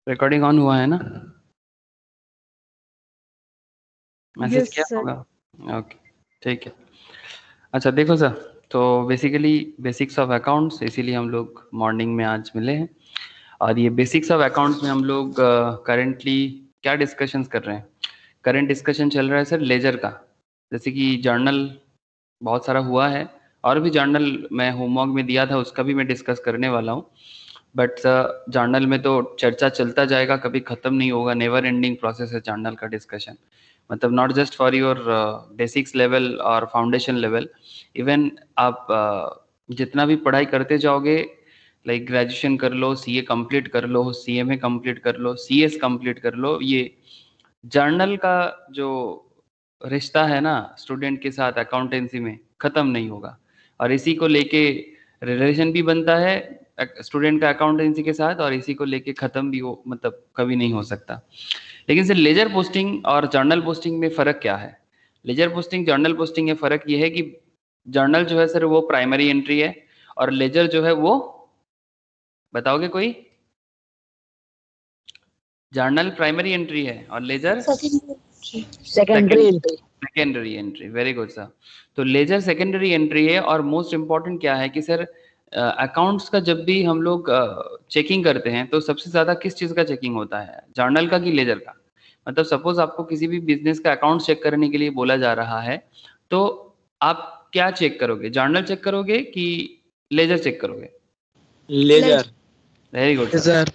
Recording on हुआ है ना? मैसेज यस किया सर। होगा। ओके, ठीक है। अच्छा देखो सर, तो बेसिकली बेसिक्स ऑफ अकाउंट्स, इसीलिए हम लोग मॉर्निंग में आज मिले हैं। और ये बेसिक्स ऑफ अकाउंट्स में हम लोग करेंटली क्या डिस्कशंस कर रहे हैं? करंट डिस्कशन चल रहा है सर लेजर का। जैसे कि जर्नल बहुत सारा हुआ है, और भी जर्नल मैं होमवर्क में दिया था, उसका भी मैं डिस्कस करने वाला हूँ। बट जर्नल में तो चर्चा चलता जाएगा, कभी खत्म नहीं होगा, नेवर एंडिंग प्रोसेस है जर्नल का डिस्कशन। मतलब not just for your basics level और फाउंडेशन लेवल, इवन आप जितना भी पढ़ाई करते जाओगे, लाइक ग्रेजुएशन कर लो, सीए कंप्लीट कर लो, सीएमए कंप्लीट कर लो, सीएस कंप्लीट कर लो, ये जर्नल का जो रिश्ता है ना स्टूडेंट के साथ अकाउंटेंसी में, खत्म नहीं होगा। और इसी को लेके रिलेशन भी बनता है स्टूडेंट का अकाउंटेंसी के साथ, और इसी को लेके खत्म भी हो, मतलब कभी नहीं हो सकता। लेकिन सर लेजर पोस्टिंग और जर्नल पोस्टिंग में फ़र्क क्या है? लेजर पोस्टिंग जर्नल पोस्टिंग में फ़र्क ये है कि जर्नल जो है सर वो प्राइमरी एंट्री है, और लेजर जो है वो, बताओगे कोई? जर्नल प्राइमरी एंट्री है और ledger secondary entry. Secondary entry. Very good sir. तो लेजर सेकेंडरी एंट्री है। और मोस्ट इम्पॉर्टेंट क्या है कि सर अकाउंट्स का जब भी हम लोग चेकिंग करते हैं तो सबसे ज़्यादा किस चीज़ का चेकिंग होता है, जर्नल का कि लेजर का? मतलब सपोज आपको किसी भी बिजनेस का अकाउंट चेक करने के लिए बोला जा रहा है, तो आप क्या चेक करोगे, जर्नल चेक करोगे कि लेजर चेक करोगे? Ledger. Very good sir, ledger.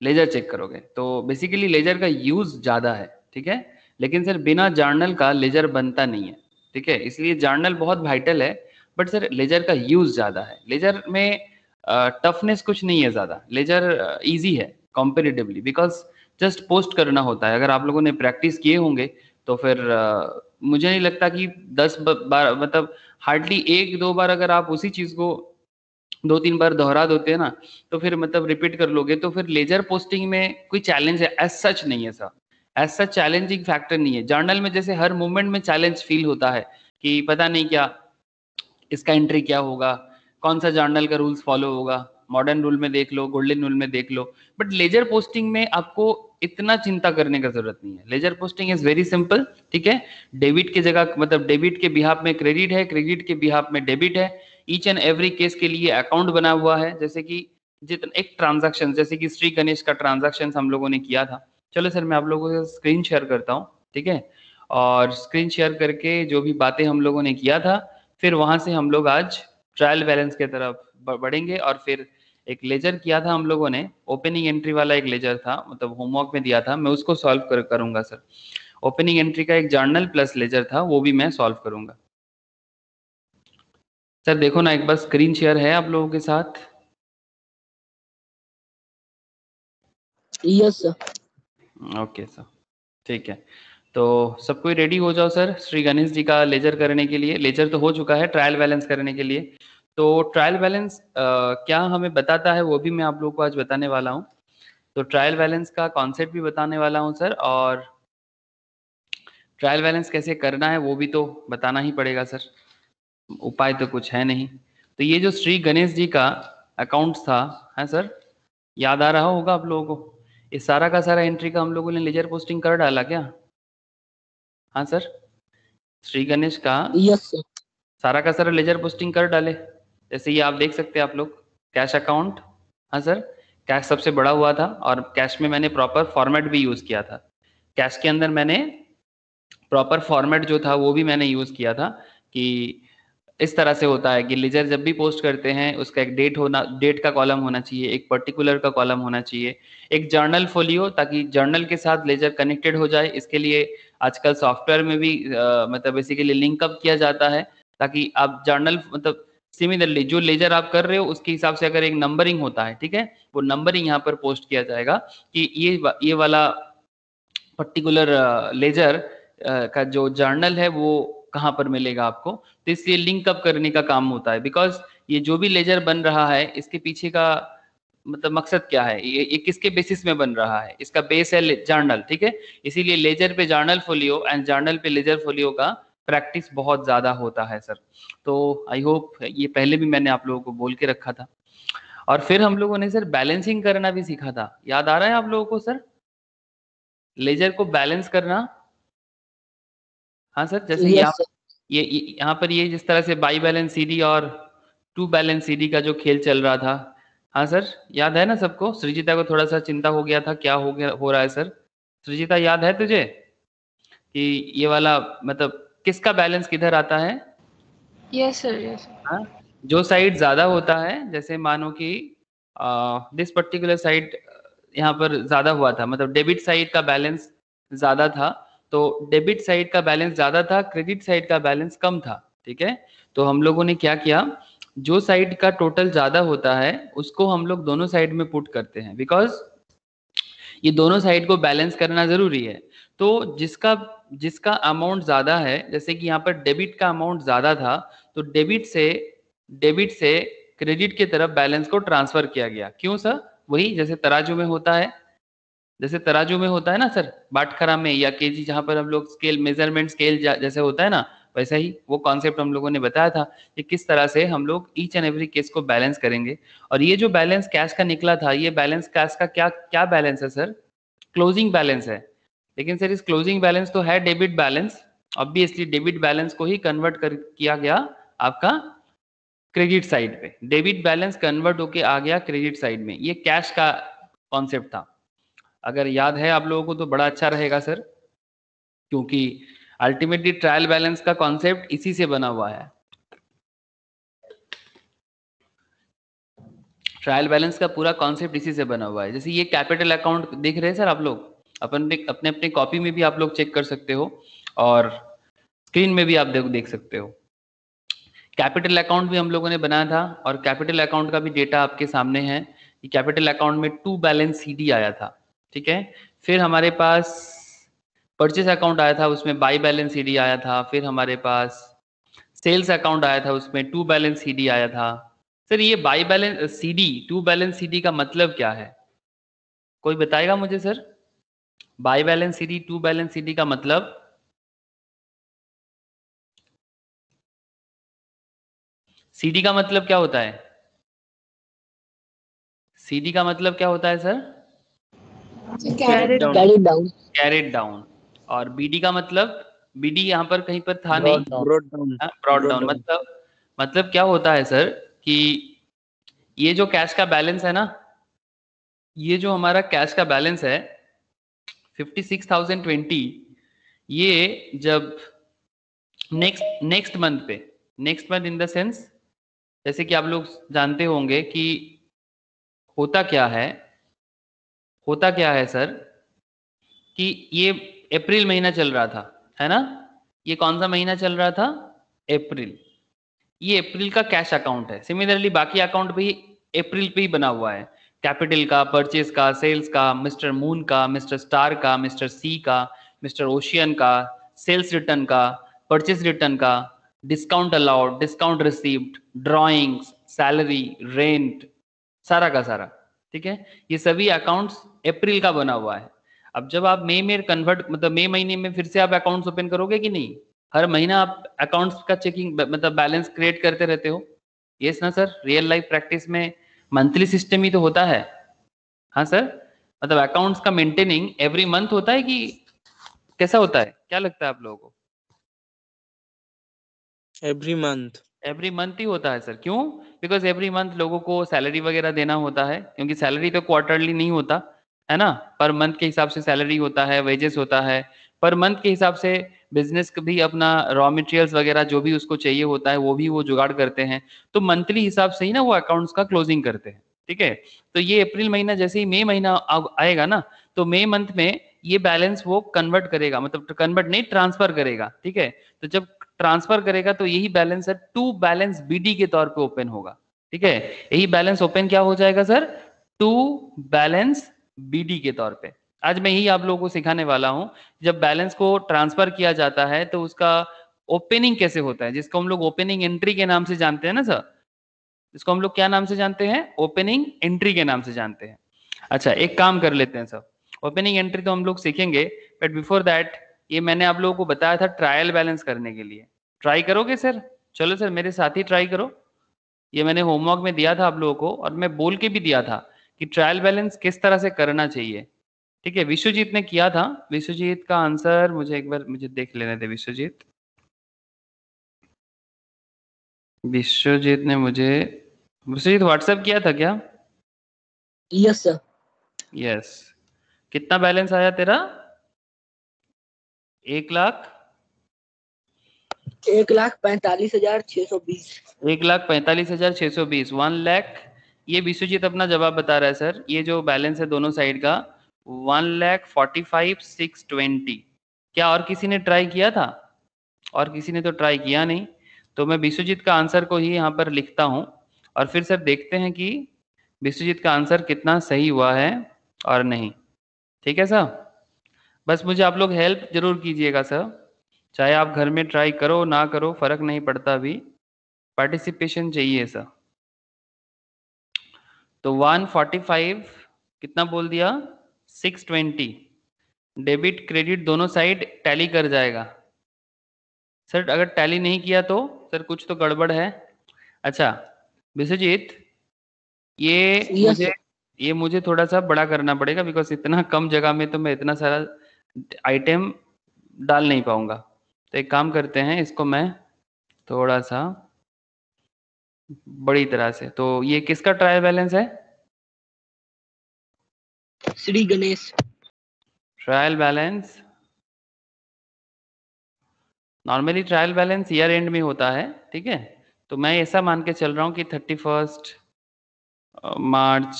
Ledger check करोगे। तो बेसिकली लेजर का यूज ज्यादा है, ठीक है। लेकिन सर बिना जर्नल का लेजर बनता नहीं है, ठीक है। इसलिए जर्नल बहुत वाइटल है, बट सर लेजर का यूज ज्यादा है। लेजर में टफनेस कुछ नहीं है ज्यादा, लेजर इजी है कंपेरेटिवली, बिकॉज जस्ट पोस्ट करना होता है। अगर आप लोगों ने प्रैक्टिस किए होंगे तो फिर मुझे नहीं लगता कि 10 बार, मतलब हार्डली 1-2 बार अगर आप उसी चीज को 2-3 बार दोहरा देते हैं ना, तो फिर मतलब रिपीट कर लोगे, तो फिर लेजर पोस्टिंग में कोई चैलेंज है एज सच नहीं है sir. As such challenging factor नहीं है। जर्नल में जैसे हर मोमेंट में चैलेंज फील होता है कि पता नहीं क्या इसका एंट्री क्या होगा, कौन सा जर्नल का रूल्स फॉलो होगा, मॉडर्न रूल में देख लो, गोल्डन रूल में देख लो। बट लेजर पोस्टिंग में आपको इतना चिंता करने का जरूरत नहीं है। Ledger posting is very simple, ठीक है। डेबिट की जगह, मतलब डेबिट के बिहाफ में क्रेडिट है, क्रेडिट के बिहाफ में डेबिट है। ईच एंड एवरी केस के लिए अकाउंट बना हुआ है। जैसे कि जितना एक ट्रांजैक्शन, जैसे कि श्री गणेश का ट्रांजैक्शन हम लोगों ने किया था, चलो सर मैं आप लोगों से स्क्रीन शेयर करता हूँ, ठीक है। और स्क्रीन शेयर करके जो भी बातें हम लोगों ने किया था, फिर वहां से हम लोग आज ट्रायल बैलेंस की तरफ बढ़ेंगे। और फिर एक लेजर किया था हम लोगों ने, ओपनिंग एंट्री वाला एक लेजर था, मतलब होमवर्क में दिया था, मैं उसको सॉल्व करूंगा सर। ओपनिंग एंट्री का एक जर्नल प्लस लेजर था, वो भी मैं सॉल्व करूंगा। सर देखो ना एक बार, स्क्रीन शेयर है आप लोगों के साथ? Yes sir. ओके सर, ठीक है। तो सब कोई रेडी हो जाओ सर, श्री गणेश जी का लेजर करने के लिए। लेजर तो हो चुका है, ट्रायल बैलेंस करने के लिए। तो ट्रायल बैलेंस क्या हमें बताता है वो भी मैं आप लोगों को आज बताने वाला हूँ। तो ट्रायल बैलेंस का कॉन्सेप्ट भी बताने वाला हूँ सर, और ट्रायल बैलेंस कैसे करना है वो भी तो बताना ही पड़ेगा सर, उपाय तो कुछ है नहीं। तो ये जो श्री गणेश जी का अकाउंट था, है सर, याद आ रहा होगा आप लोगों को? इस सारा का सारा एंट्री का हम लोगों ने लेजर पोस्टिंग कर डाला क्या? हाँ सर, श्री गणेश का यस सर। सारा का सारा लेजर पोस्टिंग कर डाले। जैसे ये आप देख सकते हैं आप लोग, कैश अकाउंट, हाँ सर, कैश सबसे बड़ा हुआ था, और कैश में मैंने प्रॉपर फॉर्मेट भी यूज किया था। कैश के अंदर मैंने प्रॉपर फॉर्मेट जो था वो भी मैंने यूज किया था, कि इस तरह से होता है कि लेजर जब भी पोस्ट करते हैं उसका एक डेट का कॉलम होना चाहिए, एक पर्टिकुलर का कॉलम होना चाहिए, एक जर्नल फोलियो, ताकि जर्नल के साथ लेजर कनेक्टेड हो जाए। इसके लिए आजकल सॉफ्टवेयर में भी मतलब बेसिकली लिंक अप किया जाता है, ताकि आप जर्नल, मतलब सिमिलरली जो लेजर आप कर रहे हो उसके हिसाब से अगर एक नंबरिंग होता है, ठीक है, वो नंबरिंग यहाँ पर पोस्ट किया जाएगा कि ये वाला पर्टिकुलर लेजर का जो जर्नल है वो कहाँ पर मिलेगा आपको। तो इसलिए लिंक अप करने का काम होता है, बिकॉज ये जो भी लेजर बन रहा है इसके पीछे का मतलब मकसद क्या है, ये किसके बेसिस में बन रहा है, इसका बेस है जर्नल, ठीक है। इसीलिए लेजर पे जर्नल फोलियो एंड जर्नल पे लेजर फोलियो का प्रैक्टिस बहुत ज्यादा होता है सर। तो आई होप ये पहले भी मैंने आप लोगों को बोल के रखा था। और फिर हम लोगों ने सर बैलेंसिंग करना भी सीखा था, याद आ रहा है आप लोगों को सर? लेजर को बैलेंस करना। हाँ सर, जैसे Yes, यहाँ sir. ये यहाँ पर ये जिस तरह से बाई बैलेंस सीडी और टू बैलेंस सीडी का जो खेल चल रहा था, हाँ सर याद है ना सबको? सृजिता को थोड़ा सा चिंता हो गया था, क्या हो रहा है सर? सृजिता याद है तुझे कि ये वाला मतलब किसका बैलेंस किधर आता है? Yes sir, yes sir. हाँ, जो साइड ज्यादा होता है, जैसे मानो कि दिस पर्टिकुलर साइड यहाँ पर ज्यादा हुआ था, मतलब डेबिट साइड का बैलेंस ज्यादा था, तो डेबिट साइड का बैलेंस ज्यादा था, क्रेडिट साइड का बैलेंस कम था, ठीक है? तो हम लोगों ने क्या किया, जो साइड का टोटल ज्यादा होता है उसको हम लोग दोनों साइड में पुट करते हैं, बिकॉज ये दोनों साइड को बैलेंस करना जरूरी है। तो जिसका जिसका अमाउंट ज्यादा है, जैसे कि यहाँ पर डेबिट का अमाउंट ज्यादा था, तो डेबिट से क्रेडिट की तरफ बैलेंस को ट्रांसफर किया गया। क्यों सर? वही जैसे तराजू में होता है, जैसे तराजू में होता है ना सर, बाटखरा में या केजी, जहां पर हम लोग स्केल मेजरमेंट स्केल जैसे होता है ना, वैसा ही वो कॉन्सेप्ट हम लोगों ने बताया था कि किस तरह से हम लोग ईच एंड एवरी केस को बैलेंस करेंगे। और ये जो बैलेंस कैश का निकला था, ये बैलेंस कैश का क्या क्या बैलेंस है सर? क्लोजिंग बैलेंस है। लेकिन सर इस क्लोजिंग बैलेंस तो है debit balance, obviously debit balance को ही कन्वर्ट कर किया गया आपका क्रेडिट साइड पे, डेबिट बैलेंस कन्वर्ट होके आ गया क्रेडिट साइड में। ये कैश का कॉन्सेप्ट था, अगर याद है आप लोगों को तो बड़ा अच्छा रहेगा सर, क्योंकि अल्टीमेटली ट्रायल बैलेंस का कॉन्सेप्ट इसी से बना हुआ है। ट्रायल बैलेंस का पूरा कॉन्सेप्ट इसी से बना हुआ है। जैसे ये कैपिटल अकाउंट देख रहे हैं सर आप लोग, अपने अपने कॉपी में भी आप लोग चेक कर सकते हो और स्क्रीन में भी आप देख सकते हो। कैपिटल अकाउंट भी हम लोगों ने बनाया था और कैपिटल अकाउंट का भी डेटा आपके सामने है कि कैपिटल अकाउंट में टू बैलेंस सीडी आया था, ठीक है? फिर हमारे पास परचेस अकाउंट आया था, उसमें बाई बैलेंस सीडी आया था। फिर हमारे पास सेल्स अकाउंट आया था, उसमें टू बैलेंस सीडी आया था। सर ये by balance CD, to balance CD का मतलब क्या है? कोई बताएगा मुझे sir? By balance CD, to balance CD का मतलब? सीडी का मतलब क्या होता है? सीडी का मतलब क्या होता है sir? Carried Carry it down. Carried down. और बीडी का मतलब? बीडी यहाँ पर कहीं पर था नहीं, Brought down. Brought down. मतलब क्या होता है सर कि ये जो कैश का बैलेंस है ना, ये जो हमारा कैश का बैलेंस है 56,020, ये जब next month in the sense, जैसे कि आप लोग जानते होंगे कि होता क्या है सर कि ये अप्रैल महीना चल रहा था, है ना? ये कौन सा महीना चल रहा था? अप्रैल। ये अप्रैल का कैश अकाउंट है। सिमिलरली बाकी अकाउंट भी अप्रैल पे ही बना हुआ है, कैपिटल का, परचेज का, सेल्स का, मिस्टर मून का, मिस्टर स्टार का, मिस्टर सी का, मिस्टर ओशियन का, सेल्स रिटर्न का, परचेज रिटर्न का, discount allowed, discount received, drawings, salary, rent, सारा का सारा, ठीक है? ये सभी अकाउंट्स अप्रैल का बना हुआ है। अब जब आप मई में कन्वर्ट, मतलब मई महीने में फिर से आप अकाउंट्स ओपन करोगे कि नहीं? हर महीना आप अकाउंट्स का चेकिंग मतलब बैलेंस क्रिएट करते रहते हो, यस ना सर? रियल लाइफ प्रैक्टिस में मंथली सिस्टम ही तो होता है। हाँ सर, मतलब अकाउंट्स का मेंटेनिंग एवरी मंथ होता है कि कैसा होता है, क्या लगता है आप लोगों को? एवरी मंथ ही होता है सर। क्यों? बिकॉज एवरी मंथ लोगों को सैलरी वगैरह देना होता है, क्योंकि सैलरी तो क्वार्टरली नहीं होता है ना, पर मंथ के हिसाब से सैलरी होता है, वेजेस होता है, पर मंथ के हिसाब से बिजनेस भी अपना रॉ मटेरियल्स वगैरह जो भी उसको चाहिए होता है वो भी वो जुगाड़ करते हैं, तो मंथली हिसाब से ही ना वो अकाउंट्स का क्लोजिंग करते हैं, ठीक है? तो ये अप्रैल महीना जैसे ही मई महीना आएगा ना, तो मई मंथ में ये बैलेंस वो कन्वर्ट करेगा, मतलब कन्वर्ट नहीं, ट्रांसफर करेगा, ठीक है? तो जब ट्रांसफर करेगा तो यही बैलेंस है टू बैलेंस बीडी के तौर पे ओपन होगा, ठीक है? यही बैलेंस ओपन क्या हो जाएगा सर? टू बैलेंस बीडी के तौर पे। आज मैं ही आप लोगों को सिखाने वाला हूं, जब बैलेंस को ट्रांसफर किया जाता है तो उसका ओपनिंग कैसे होता है, जिसको हम लोग ओपनिंग एंट्री के नाम से जानते हैं ना सर, जिसको हम लोग क्या नाम से जानते हैं? ओपनिंग एंट्री के नाम से जानते हैं। अच्छा, एक काम कर लेते हैं सर, ओपनिंग एंट्री तो हम लोग सीखेंगे, बट बिफोर दैट ये मैंने आप लोगों को बताया था ट्रायल बैलेंस करने के लिए। ट्राई करोगे सर? चलो सर मेरे साथ ही ट्राई करो। ये मैंने होमवर्क में दिया था आप लोगों को, और मैं बोल के भी दिया था कि ट्रायल बैलेंस किस तरह से करना चाहिए। ठीक है, विश्वजीत ने किया था। विश्वजीत का आंसर मुझे एक बार मुझे देख लेने दे। विश्वजीत ने मुझे विश्वजीत व्हाट्सएप किया था क्या? Yes sir. यस। कितना बैलेंस आया तेरा? 1,45,620। 1,45,620। 1,45,620 ये विश्वजीत अपना जवाब बता रहा है सर। ये जो बैलेंस है दोनों साइड का 1,45,620। क्या और किसी ने ट्राई किया था? और किसी ने तो ट्राई किया नहीं। तो मैं विश्वजीत का आंसर को ही यहाँ पर लिखता हूँ, और फिर सर देखते हैं कि विश्वजीत का आंसर कितना सही हुआ है और नहीं। ठीक है सर, बस मुझे आप लोग हेल्प जरूर कीजिएगा सर, चाहे आप घर में ट्राई करो ना करो फर्क नहीं पड़ता, अभी पार्टिसिपेशन चाहिए सर। तो 145 कितना बोल दिया? 620। डेबिट क्रेडिट दोनों साइड टैली कर जाएगा। सर अगर टैली नहीं किया तो सर कुछ तो गड़बड़ है। अच्छा विश्वजीत, ये यस मुझे सर। ये मुझे थोड़ा सा बड़ा करना पड़ेगा, बिकॉज इतना कम जगह में तो मैं इतना सारा आइटम डाल नहीं पाऊंगा। तो एक काम करते हैं, इसको मैं थोड़ा सा बड़ी तरह से। तो ये किसका ट्रायल बैलेंस है? Shri Ganesh. Trial balance normally trial balance year and में होता है। ठीक है, तो मैं ऐसा मान के चल रहा हूँ कि 31 मार्च।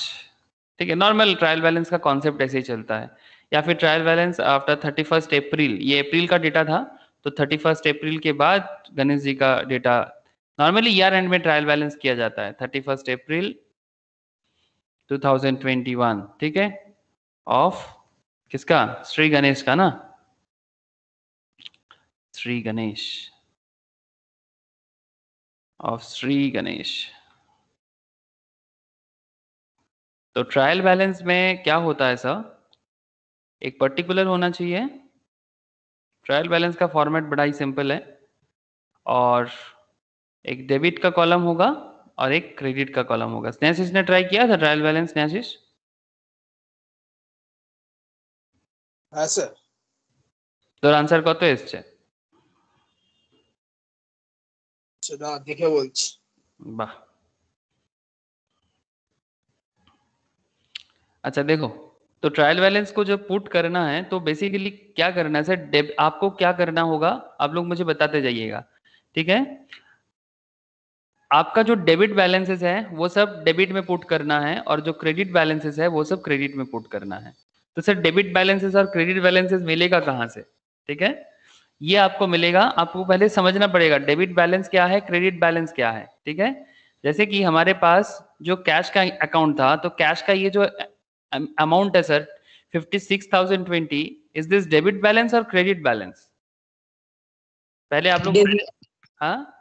ठीक है, नॉर्मल ट्रायल बैलेंस का कॉन्सेप्ट ऐसे ही चलता है। या फिर ट्रायल बैलेंस आफ्टर 31 अप्रैल, ये अप्रैल का डेटा था, तो 31 अप्रैल के बाद गणेश जी का डेटा। नॉर्मली ईयर एंड में ट्रायल बैलेंस किया जाता है 31 अप्रैल 2021। ठीक है, ऑफ किसका? श्री गणेश का ना, श्री गणेश, ऑफ श्री गणेश। तो ट्रायल बैलेंस में क्या होता है सर? एक पर्टिकुलर होना चाहिए। ट्रायल बैलेंस का फॉर्मेट बड़ा ही सिंपल है, और एक डेबिट का कॉलम होगा और एक क्रेडिट का कॉलम होगा। स्नेहाशीष ने ट्राई किया था ट्रायल बैलेंस? स्नेहाशीष हाँ सर। তোর आंसर কত এসছে? সেটা দেখে বলছি। वाह, अच्छा देखो, तो ट्रायल बैलेंस को जब पुट करना है तो बेसिकली क्या करना है सर? आपको क्या करना होगा आप लोग मुझे बताते जाइएगा। ठीक है, आपका जो डेबिट बैलेंसेस है वो सब डेबिट में पुट करना है, और जो क्रेडिट बैलेंसेस है वो सब क्रेडिट में पुट करना है। तो सर डेबिट बैलेंसेस और क्रेडिट बैलेंसेस मिलेगा कहाँ से? ठीक है, ये आपको मिलेगा, आपको पहले समझना पड़ेगा डेबिट बैलेंस क्या है, क्रेडिट बैलेंस क्या है। ठीक है, जैसे कि हमारे पास जो कैश का अकाउंट था, तो कैश का ये जो अमाउंट है sir 56,020, is this debit balance और क्रेडिट बैलेंस? पहले आप लोग हाँ,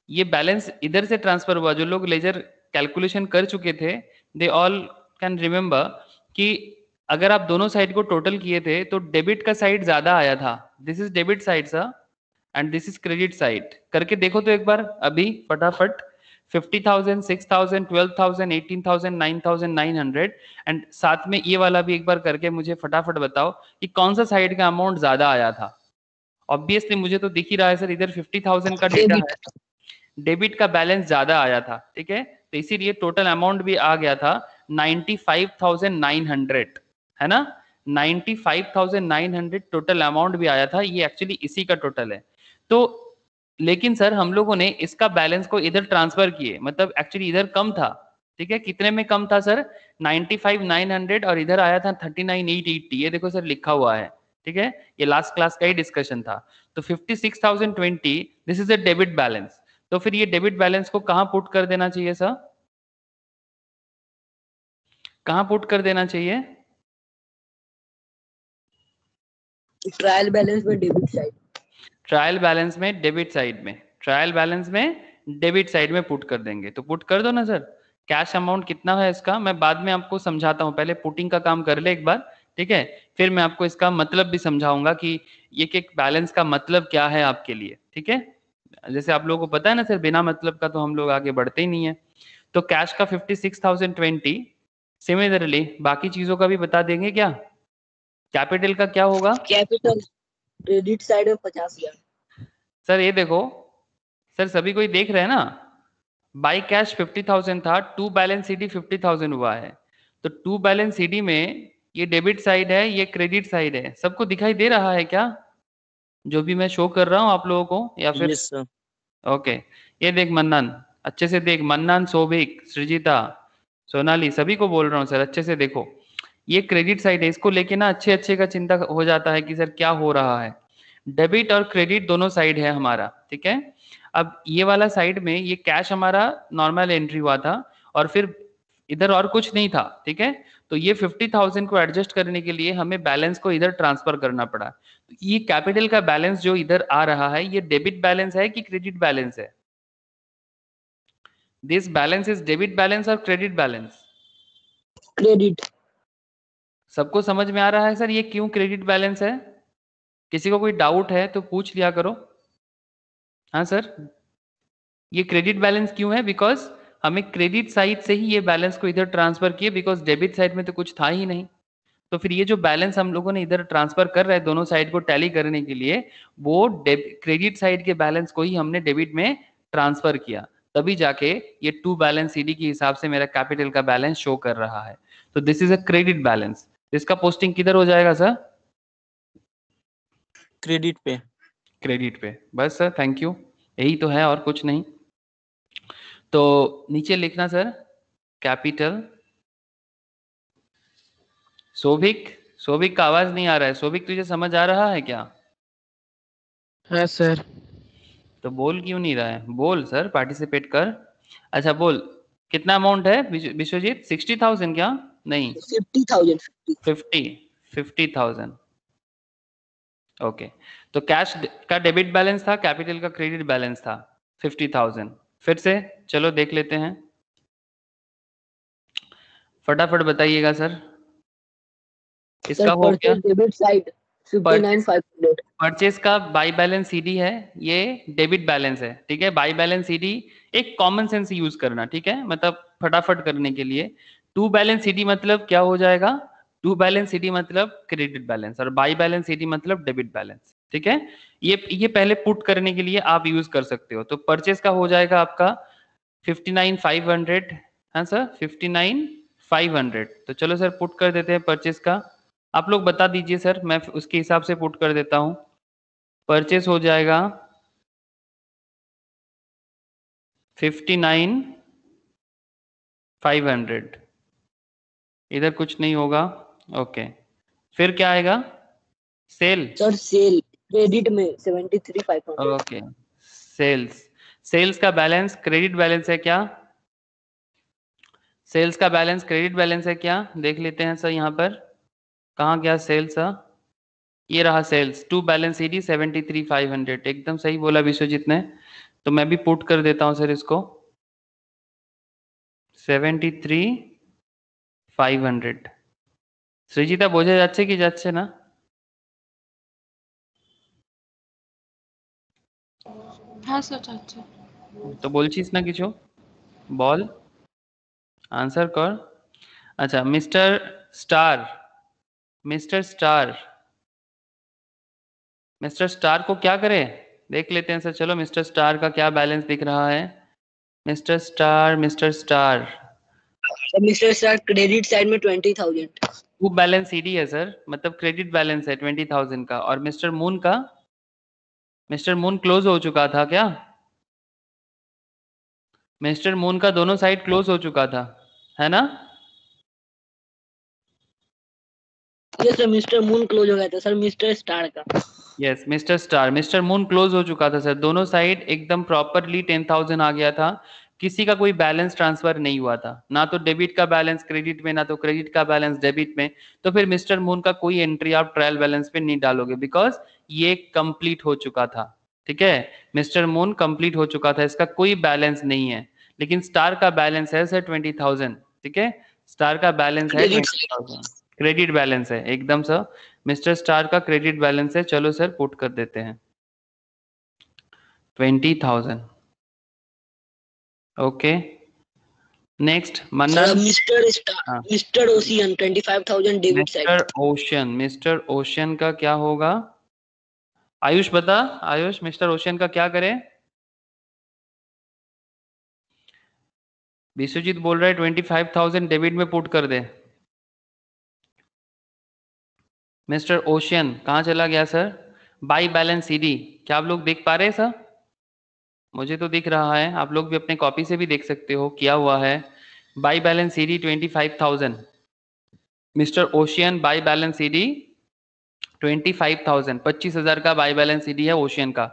ये बैलेंस इधर से ट्रांसफर हुआ। जो लोग लेजर कैलकुलेशन कर चुके थे दे ऑल कैन रिमेम्बर कि अगर आप दोनों साइड को टोटल किए थे तो डेबिट का साइड ज्यादा आया था। This is debit side sir, and this is credit side. करके देखो तो एक बार अभी फटाफट। 50,000, 6,000, 12,000, 18,000, 9,900, एंड साथ में ये वाला भी एक बार करके मुझे फटाफट बताओ कि कौन सा साइड का अमाउंट ज्यादा आया था। ऑब्वियसली मुझे तो दिख ही रहा है सर, इधर 50,000 का डेटा है, डेबिट का बैलेंस ज्यादा आया था। ठीक है, तो इसीलिए टोटल अमाउंट भी आ गया था 95,900, है ना? 95,900 टोटल अमाउंट भी आया था। ये एक्चुअली इसी का टोटल है। तो लेकिन सर हम लोगों ने इसका बैलेंस को इधर ट्रांसफर किए, मतलब एक्चुअली इधर कम था। ठीक है, कितने में कम था सर? 95,900, और इधर आया था 39,880। ये देखो सर लिखा हुआ है। ठीक है, ये लास्ट क्लास का ही डिस्कशन था। तो 56,020 this is a debit balance. तो फिर ये डेबिट बैलेंस को कहां पुट कर देना चाहिए सर? कहां पुट कर देना चाहिए? ट्रायल बैलेंस में डेबिट साइड। ट्रायल बैलेंस में डेबिट साइड में, ट्रायल बैलेंस में डेबिट साइड में पुट कर देंगे। तो पुट कर दो ना सर। कैश अमाउंट कितना है इसका मैं बाद में आपको समझाता हूं, पहले पुटिंग का काम कर ले एक बार। ठीक है, फिर मैं आपको इसका मतलब भी समझाऊंगा कि ये एक बैलेंस का मतलब क्या है आपके लिए। ठीक है, जैसे आप लोगों को पता है ना सर, बिना मतलब का तो हम लोग आगे बढ़ते ही नहीं है। तो कैश का 56,020। सिमिलरली बाकी चीजों का भी बता देंगे क्या? कैपिटल का क्या होगा? कैपिटल क्रेडिट साइड में 50,000। सर ये देखो सर, सभी कोई देख रहे हैं ना, बाई कैश 50,000 था, टू बैलेंस सीडी 50,000 हुआ है, तो टू बैलेंस सीडी में ये डेबिट साइड है, ये क्रेडिट साइड है। सबको दिखाई दे रहा है क्या जो भी मैं शो कर रहा हूँ आप लोगों को, या फिर? Yes sir. ओके, ये देख मन्नान, अच्छे से देख, मन्नान, सौभिक, सृजिता, सोनाली, सभी को बोल रहा हूँ सर, अच्छे से देखो। ये क्रेडिट साइड है, इसको लेके ना अच्छे अच्छे का चिंता हो जाता है कि सर क्या हो रहा है। डेबिट और क्रेडिट दोनों साइड है हमारा, ठीक है। अब ये वाला साइड में ये कैश हमारा नॉर्मल एंट्री हुआ था, और फिर इधर और कुछ नहीं था, ठीक है। तो ये 50,000 को एडजस्ट करने के लिए हमें बैलेंस को इधर ट्रांसफर करना पड़ा। तो ये कैपिटल का बैलेंस जो इधर आ रहा है, ये डेबिट बैलेंस है कि क्रेडिट बैलेंस है? This balance is debit balance और क्रेडिट बैलेंस? क्रेडिट। सबको समझ में आ रहा है सर ये क्यों क्रेडिट बैलेंस है? किसी को कोई डाउट है तो पूछ लिया करो। हाँ सर, ये क्रेडिट बैलेंस क्यों है? बिकॉज हमें क्रेडिट साइड से ही ये बैलेंस को इधर ट्रांसफर किए, बिकॉज डेबिट साइड में तो कुछ था ही नहीं। तो फिर ये जो बैलेंस हम लोगों ने इधर ट्रांसफर कर रहे हैं दोनों साइड को टैली करने के लिए, वो क्रेडिट साइड के बैलेंस को ही हमने डेबिट में ट्रांसफर किया, तभी जाके ये टू बैलेंस सीडी के हिसाब से मेरा कैपिटल का बैलेंस शो कर रहा है। तो this is a credit balance. इसका पोस्टिंग किधर हो जाएगा सर? क्रेडिट पे। क्रेडिट पे। बस सर, थैंक यू, यही तो है और कुछ नहीं। तो नीचे लिखना सर कैपिटल। सौभिक, सौभिक का आवाज नहीं आ रहा है। सौभिक तुझे समझ आ रहा है क्या? हाँ सर। तो बोल क्यों नहीं रहा है? बोल सर, पार्टिसिपेट कर। अच्छा बोल, कितना अमाउंट है विश्वजीत? 60,000 क्या? नहीं, 50,000। 50,000। ओके, तो कैश का डेबिट बैलेंस था, कैपिटल का क्रेडिट बैलेंस था 50,000। फिर से चलो देख लेते हैं, फटाफट बताइएगा सर। इसका हो गया डेबिट साइड 59,500। परचेज का बाई बैलेंस सीडी है, ये डेबिट बैलेंस है, ठीक है। बाई बैलेंस सीडी एक कॉमन सेंस यूज करना, ठीक है, मतलब फटाफट करने के लिए। टू बैलेंस सीडी मतलब क्या हो जाएगा? टू बैलेंस सीडी मतलब क्रेडिट बैलेंस, और बाई बैलेंस सीडी मतलब डेबिट बैलेंस, ठीक है। ये पहले पुट करने के लिए आप यूज कर सकते हो। तो परचेज का हो जाएगा आपका 59,500। हाँ सर, 59,500। तो चलो सर पुट कर देते हैं परचेज का। आप लोग बता दीजिए सर, मैं उसके हिसाब से पुट कर देता हूं। परचेस हो जाएगा 59,500। इधर कुछ नहीं होगा, ओके। फिर क्या आएगा? सेल। सर सेल क्रेडिट में 73,500। Okay, sales. सेल्स का बैलेंस क्रेडिट बैलेंस है क्या? सेल्स का बैलेंस क्रेडिट बैलेंस है क्या? देख लेते हैं सर, यहाँ पर कहाँ गया सेल्स? ये रहा सेल्स, टू बैलेंस सीडी 73,500। एकदम सही बोला विश्वजीत ने। तो मैं भी पुट कर देता हूं सर इसको 73,500। সৃজিতা বোঝা যাচ্ছে কি যাচ্ছে না? हाँ सर चाचा। তো বলছিস না কিছু, বল, आंसर कर। अच्छा mister star, mister star, mister star को क्या करें देख लेते हैं सर। चलो मिस्टर स्टार का क्या बैलेंस दिख रहा है? Mister star, mister star, mister star credit side में 20,000। टू बैलेंस सीडी है सर, मतलब क्रेडिट बैलेंस है 20,000 का। और मिस्टर मून का, मिस्टर मून क्लोज हो चुका था क्या? मिस्टर मून का दोनों साइड क्लोज हो चुका था, है ना? Yes sir, mister moon close हो गया था सर। मिस्टर स्टार का yes, mister star, mister moon close हो चुका था सर। दोनों साइड एकदम प्रॉपरली 10,000 आ गया था। किसी का कोई बैलेंस ट्रांसफर नहीं हुआ था, ना तो डेबिट का बैलेंस क्रेडिट में, ना तो क्रेडिट का बैलेंस डेबिट में। तो फिर मिस्टर मून का कोई एंट्री आप ट्रायल बैलेंस पे नहीं डालोगे, बिकॉज ये कंप्लीट हो चुका था, ठीक है। मिस्टर मून कंप्लीट हो चुका था, इसका कोई बैलेंस नहीं है। लेकिन स्टार का बैलेंस है सर 20,000, ठीक है। स्टार का बैलेंस है 20,000, क्रेडिट बैलेंस है एकदम सर। मिस्टर स्टार का क्रेडिट बैलेंस है। चलो सर पुट कर देते हैं 20,000, ओके। Next sir Mannan. हाँ, mister Ocean 25,000 debit side. Mister Ocean का क्या होगा? आयुष बता, आयुष मिस्टर ओशियन का क्या करे? विश्वजीत बोल रहा है 25,000 डेबिट में पुट कर दे। मिस्टर ओशियन कहाँ चला गया सर? बाई बैलेंस सीडी, क्या आप लोग देख पा रहे हैं सर? मुझे तो दिख रहा है, आप लोग भी अपने कॉपी से भी देख सकते हो, किया हुआ है। By balance CD 25,000, mister ocean by balance CD 25,000, 25,000 का बाई बैलेंस सीडी है ओशियन का।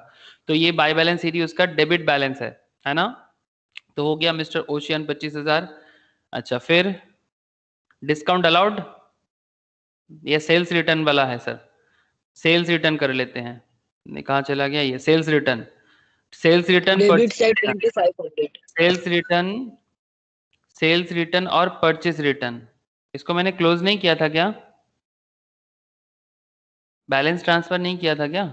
तो ये बाई बैलेंस सीडी उसका डेबिट बैलेंस है ना? तो हो गया मिस्टर ओशियन 25,000। अच्छा, फिर डिस्काउंट अलाउड, ये सेल्स रिटर्न वाला है सर, सेल्स रिटर्न कर लेते हैं। कहाँ चला गया ये sales return? Sales return, debit side 2500। Sales return और परचेज रिटर्न, इसको मैंने क्लोज नहीं किया था क्या? बैलेंस ट्रांसफर नहीं किया था क्या?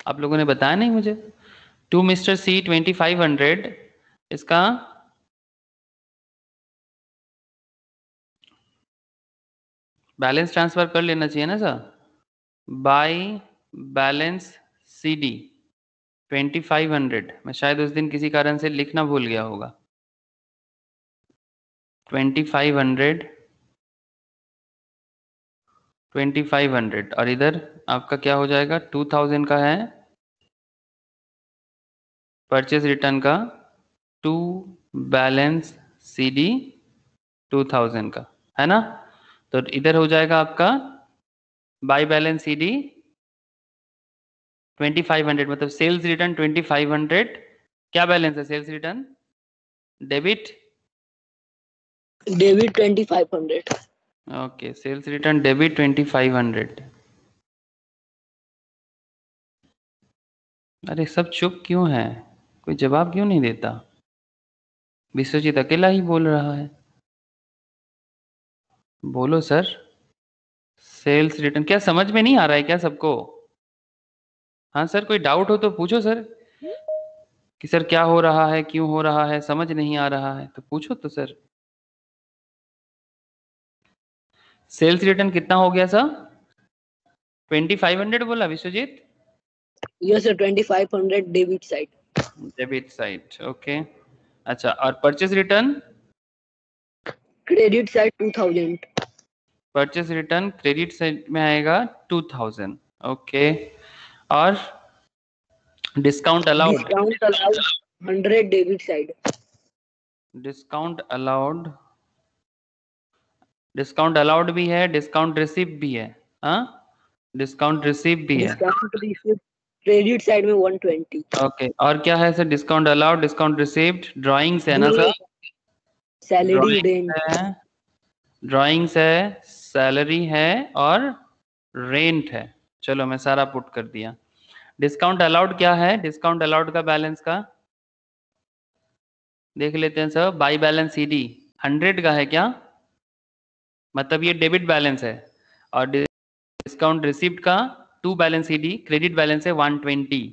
आप लोगों ने बताया नहीं मुझे। टू मिस्टर सी 2500, इसका बैलेंस ट्रांसफर कर लेना चाहिए ना सर। बाय बैलेंस सीडी 2500, मैं शायद उस दिन किसी कारण से लिखना भूल गया होगा। 2500 और इधर आपका क्या हो जाएगा? 2000 का है परचेज रिटर्न का, टू बैलेंस सीडी 2000 का, है ना? तो इधर हो जाएगा आपका बाय बैलेंस सीडी 2500, मतलब सेल्स रिटर्न 2500। क्या बैलेंस है sales return? Debit 2500। Okay, sales return debit 2500। अरे सब चुप क्यों है, कोई जवाब क्यों नहीं देता? विश्वजीत अकेला ही बोल रहा है, बोलो सर। सेल्स रिटर्न क्या समझ में नहीं आ रहा है क्या सबको? हाँ सर, कोई डाउट हो तो पूछो सर, कि सर क्या हो रहा है, क्यों हो रहा है, समझ नहीं आ रहा है तो पूछो तो सर। सेल्स रिटर्न कितना हो गया सर? 2500 बोला Vishwajit? Yes sir 2500 debit side. Debit side, okay. अच्छा, और purchase return? Credit side 2000। Purchase return credit side में आएगा 2000, ओके। और discount allowed? Discount allowed 100 debit side. Discount allowed, discount allowed भी है, डिस्काउंट रिसीव भी है। हाँ, डिस्काउंट रिसीव भी है। डिस्काउंट रिसीव क्रेडिट साइड में 120। ओके, और क्या है sir? Discount allowed, discount received, drawings है ना सर? सैलरी रेंट है, ड्राइंग्स है, सैलरी है और रेंट है। चलो मैं सारा पुट कर दिया। डिस्काउंट अलाउड क्या है? डिस्काउंट अलाउड का बैलेंस का देख लेते हैं सर। बाई बैलेंस सीडी 100 का है क्या? मतलब ये डेबिट बैलेंस है। और डिस्काउंट रिसीव्ड का to balance CD credit balance है 120,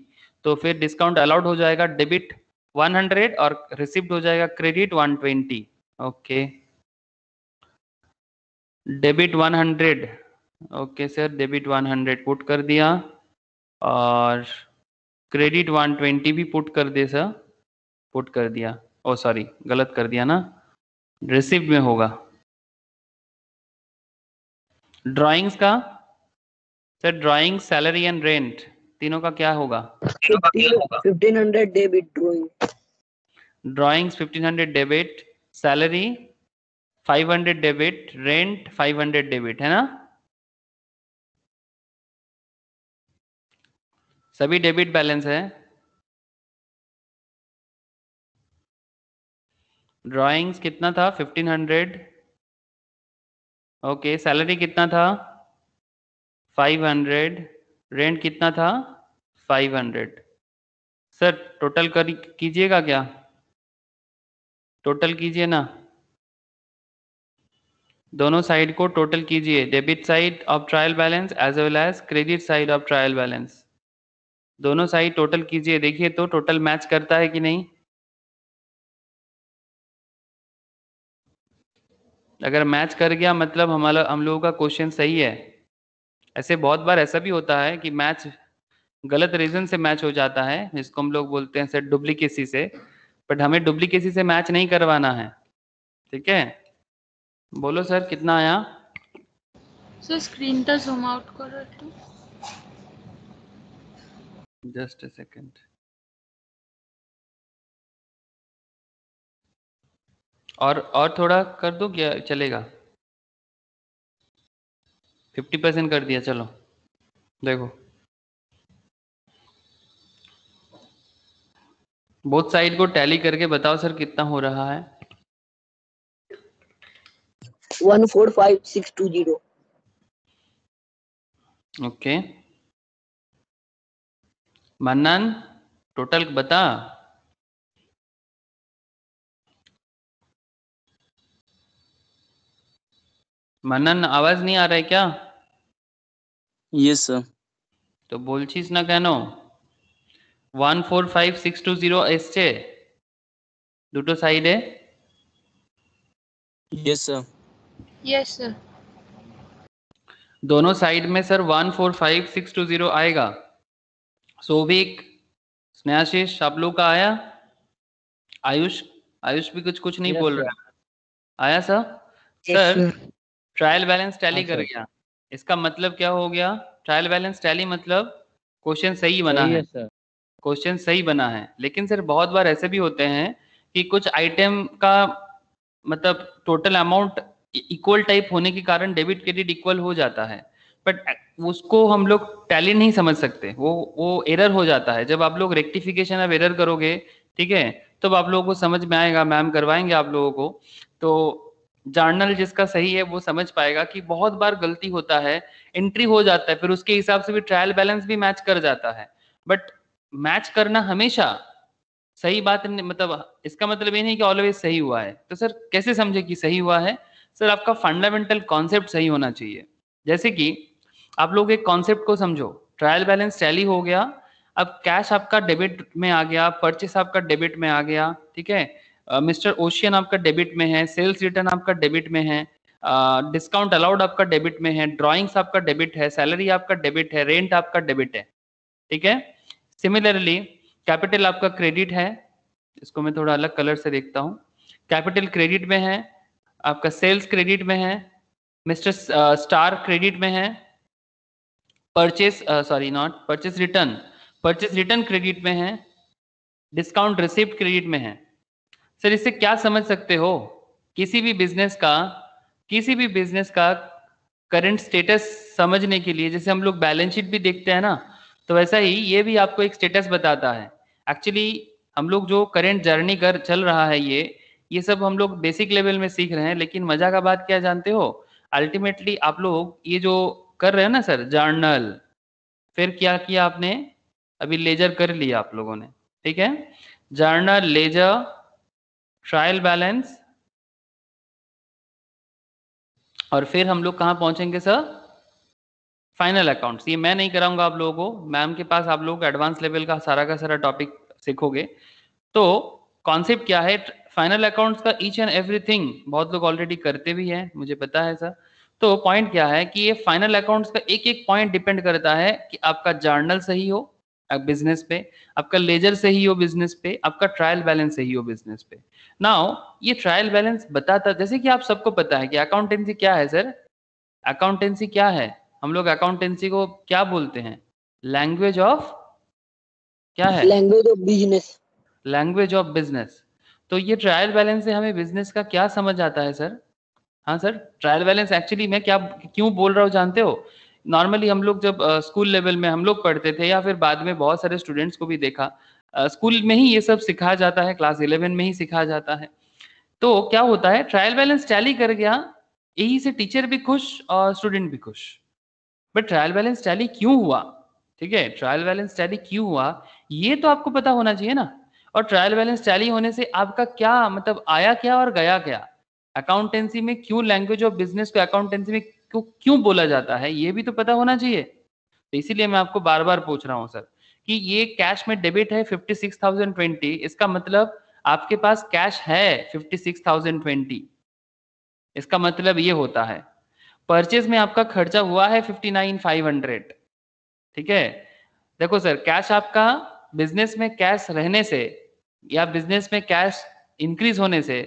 तो फिर डिस्काउंट अलाउड हो जाएगा डेबिट 100 और रिसीव्ड हो जाएगा credit 120। Okay, debit 100, okay sir, debit 100 put कर दिया और क्रेडिट 120 भी पुट कर दे सर, पुट कर दिया। ओ सॉरी, गलत कर दिया ना, रिसीव में होगा। ड्राइंग्स का sir, drawing, salary and rent, तीनों का क्या होगा? 1500 debit drawing. Drawings 1500 debit, salary 500 debit, rent 500 debit, है ना? सभी डेबिट बैलेंस है। ड्राइंग्स कितना था? 1500, ओके। सैलरी कितना था? 500, रेंट कितना था? 500। सर टोटल कर कीजिएगा क्या? टोटल कीजिए ना, दोनों साइड को टोटल कीजिए, debit side of trial balance as well as credit side of trial balance. दोनों साइड टोटल कीजिए, देखिए तो टोटल मैच करता है कि नहीं। अगर मैच कर गया मतलब हम लोगों का क्वेश्चन सही है। ऐसे बहुत बार ऐसा भी होता है कि मैच गलत रीजन से मैच हो जाता है, जिसको हम लोग बोलते हैं सर डुप्लीकेसी से, बट हमें डुप्लीकेसी से मैच नहीं करवाना है। ठीक है, बोलो सर कितना आया। सर स्क्रीनটা জুম আউট করো একটু। Just a second. और थोड़ा कर दो क्या चलेगा। 50% कर दिया, चलो देखो बोथ साइड को टैली करके बताओ सर कितना हो रहा है। 145620। ओके मन्नन टोटल बता। मन्नन आवाज नहीं आ रहा है क्या। Yes sir. तो बोलছিস না কেন। 145620 এসছে দুটো সাইডে। Yes sir. Yes sir. दोनों साइड में सर 145620 आएगा। सोभिक, स्नेहाशीष आप लोग का आया। आयुष, आयुष भी कुछ नहीं बोल रहा है। आया sir. Sir sir. Trial balance tally हाँ, कर सर। गया, इसका मतलब क्या हो गया। ट्रायल बैलेंस टैली मतलब क्वेश्चन सही बना सही है, है सर। क्वेश्चन सही बना है। लेकिन सर बहुत बार ऐसे भी होते हैं कि कुछ आइटम का मतलब टोटल अमाउंट इक्वल टाइप होने के कारण डेबिट क्रेडिट इक्वल हो जाता है, बट उसको हम लोग टैली नहीं समझ सकते, वो एरर हो जाता है। जब आप लोग रेक्टिफिकेशन ऑफ एरर करोगे, ठीक है, तब आप लोगों को समझ में आएगा, मैम करवाएंगे आप लोगों को। तो जर्नल जिसका सही है वो समझ पाएगा कि बहुत बार गलती होता है, एंट्री हो जाता है, फिर उसके हिसाब से भी ट्रायल बैलेंस भी मैच कर जाता है, बट मैच करना हमेशा सही बात नहीं, मतलब इसका मतलब ये नहीं कि ऑलवेज सही हुआ है। तो सर कैसे समझे कि सही हुआ है। सर आपका फंडामेंटल कॉन्सेप्ट सही होना चाहिए। जैसे कि आप लोग एक कॉन्सेप्ट को समझो, ट्रायल बैलेंस टैली हो गया, अब कैश आपका डेबिट में आ गया, परचेस आपका डेबिट में आ गया, ठीक है, मिस्टर ओशियन आपका डेबिट में है, सेल्स रिटर्न आपका डेबिट में है, डिस्काउंट अलाउड आपका डेबिट में है, ड्राइंग्स आपका डेबिट है, सैलरी आपका डेबिट है, रेंट आपका डेबिट है। ठीक है, सिमिलरली कैपिटल आपका क्रेडिट है, इसको मैं थोड़ा अलग कलर से देखता हूँ। कैपिटल क्रेडिट में है, आपका सेल्स क्रेडिट में है, मिस्टर स्टार क्रेडिट में है, purchase sorry not purchase return, purchase return credit में है, डिस्काउंट रिसिप्ट क्रेडिट में है। सर इससे क्या समझ सकते हो, किसी भी बिजनेस का करंट स्टेटस समझने के लिए, जैसे हम लोग बैलेंस शीट भी देखते हैं ना, तो वैसा ही ये भी आपको एक स्टेटस बताता है। एक्चुअली हम लोग जो करंट जर्नी कर चल रहा है, ये सब हम लोग बेसिक लेवल में सीख रहे हैं, लेकिन मजा का बात क्या जानते हो, अल्टीमेटली आप लोग ये जो कर रहे हो ना सर जर्नल, फिर क्या किया आपने, अभी लेजर कर लिया आप लोगों ने, ठीक है, जर्नल, लेजर, ट्रायल बैलेंस, और फिर हम लोग कहाँ पहुंचेंगे सर, फाइनल अकाउंट्स। ये मैं नहीं कराऊंगा आप लोगों को, मैम के पास आप लोग एडवांस लेवल का सारा टॉपिक सीखोगे। तो कॉन्सेप्ट क्या है, फाइनल अकाउंट्स का ईच एंड एवरीथिंग बहुत लोग ऑलरेडी करते भी हैं, मुझे पता है सर। तो पॉइंट क्या है कि ये फाइनल अकाउंट्स का एक एक पॉइंट डिपेंड करता है कि आपका जर्नल सही हो बिजनेस पे, आपका लेजर सही हो बिजनेस पे, आपका ट्रायल बैलेंस सही हो बिजनेस पे। नाउ ये ट्रायल बैलेंस बताता, जैसे कि आप सबको पता है कि अकाउंटेंसी क्या है सर, अकाउंटेंसी क्या है, हम लोग अकाउंटेंसी को क्या बोलते हैं, लैंग्वेज ऑफ, क्या है, language of business. Language of business. तो ये ट्रायल बैलेंस से हमें बिजनेस का क्या समझ आता है सर। हाँ सर, ट्रायल बैलेंस एक्चुअली मैं क्या क्यों बोल रहा हूँ जानते हो, नॉर्मली हम लोग जब स्कूल लेवल में हम लोग पढ़ते थे, या फिर बाद में बहुत सारे स्टूडेंट्स को भी देखा, स्कूल में ही ये सब सिखाया जाता है, क्लास 11 में ही सिखाया जाता है। तो क्या होता है, ट्रायल बैलेंस टैली कर गया, यही से टीचर भी खुश और स्टूडेंट भी खुश। बट ट्रायल बैलेंस टैली क्यों हुआ, ठीक है, ट्रायल बैलेंस टैली क्यों हुआ ये तो आपको पता होना चाहिए ना। और ट्रायल बैलेंस टैली होने से आपका क्या मतलब आया क्या और गया क्या, अकाउंटेंसी में क्यों लैंग्वेज ऑफ बिजनेस को अकाउंटेंसी में क्यों बोला जाता है, ये भी तो पता होना चाहिए। तो इसीलिए मैं आपको बार बार पूछ रहा हूँ सर कि ये कैश में डेबिट है 56,020, इसका मतलब आपके पास कैश है 56,020, इसका मतलब ये होता है। परचेज में आपका खर्चा हुआ है 59,500, ठीक है। देखो सर, कैश आपका बिजनेस में कैश रहने से या बिजनेस में कैश इंक्रीज होने से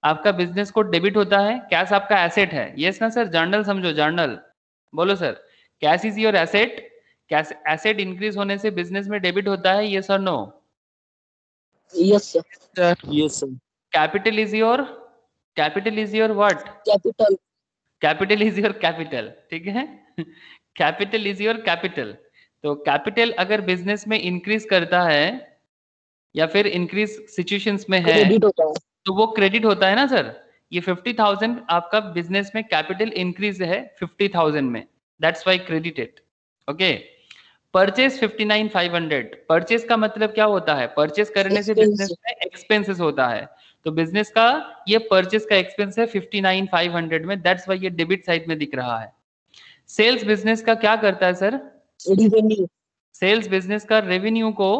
आपका बिजनेस को डेबिट होता है। कैश आपका एसेट है, यस ना सर? जर्नल समझो, जर्नल बोलो sir. Cash is your asset, cash asset increase होने से बिजनेस में डेबिट होता है, यस और no? Yes sir. Sir Yes, sir. Capital is your, capital is your what? Capital. Capital is your capital, ठीक है। Capital is your capital. तो capital अगर बिजनेस में इंक्रीज करता है या फिर इंक्रीज सिचुएशंस में है क्रेडिट होता है। तो वो क्रेडिट होता है ना सर। ये 50,000 आपका बिजनेस में कैपिटल इंक्रीज है 50,000 में, that's why credited. Okay, purchase 59,500, purchase का मतलब क्या होता है? परचेज करने से बिजनेस में एक्सपेंसेस होता है, तो बिजनेस का ये परचेज का एक्सपेंस है 59,500 में, दैट्स वाई ये डेबिट साइड में दिख रहा है। सेल्स बिजनेस का क्या करता है सर? रेवेन्यू। सेल्स बिजनेस का रेवेन्यू को,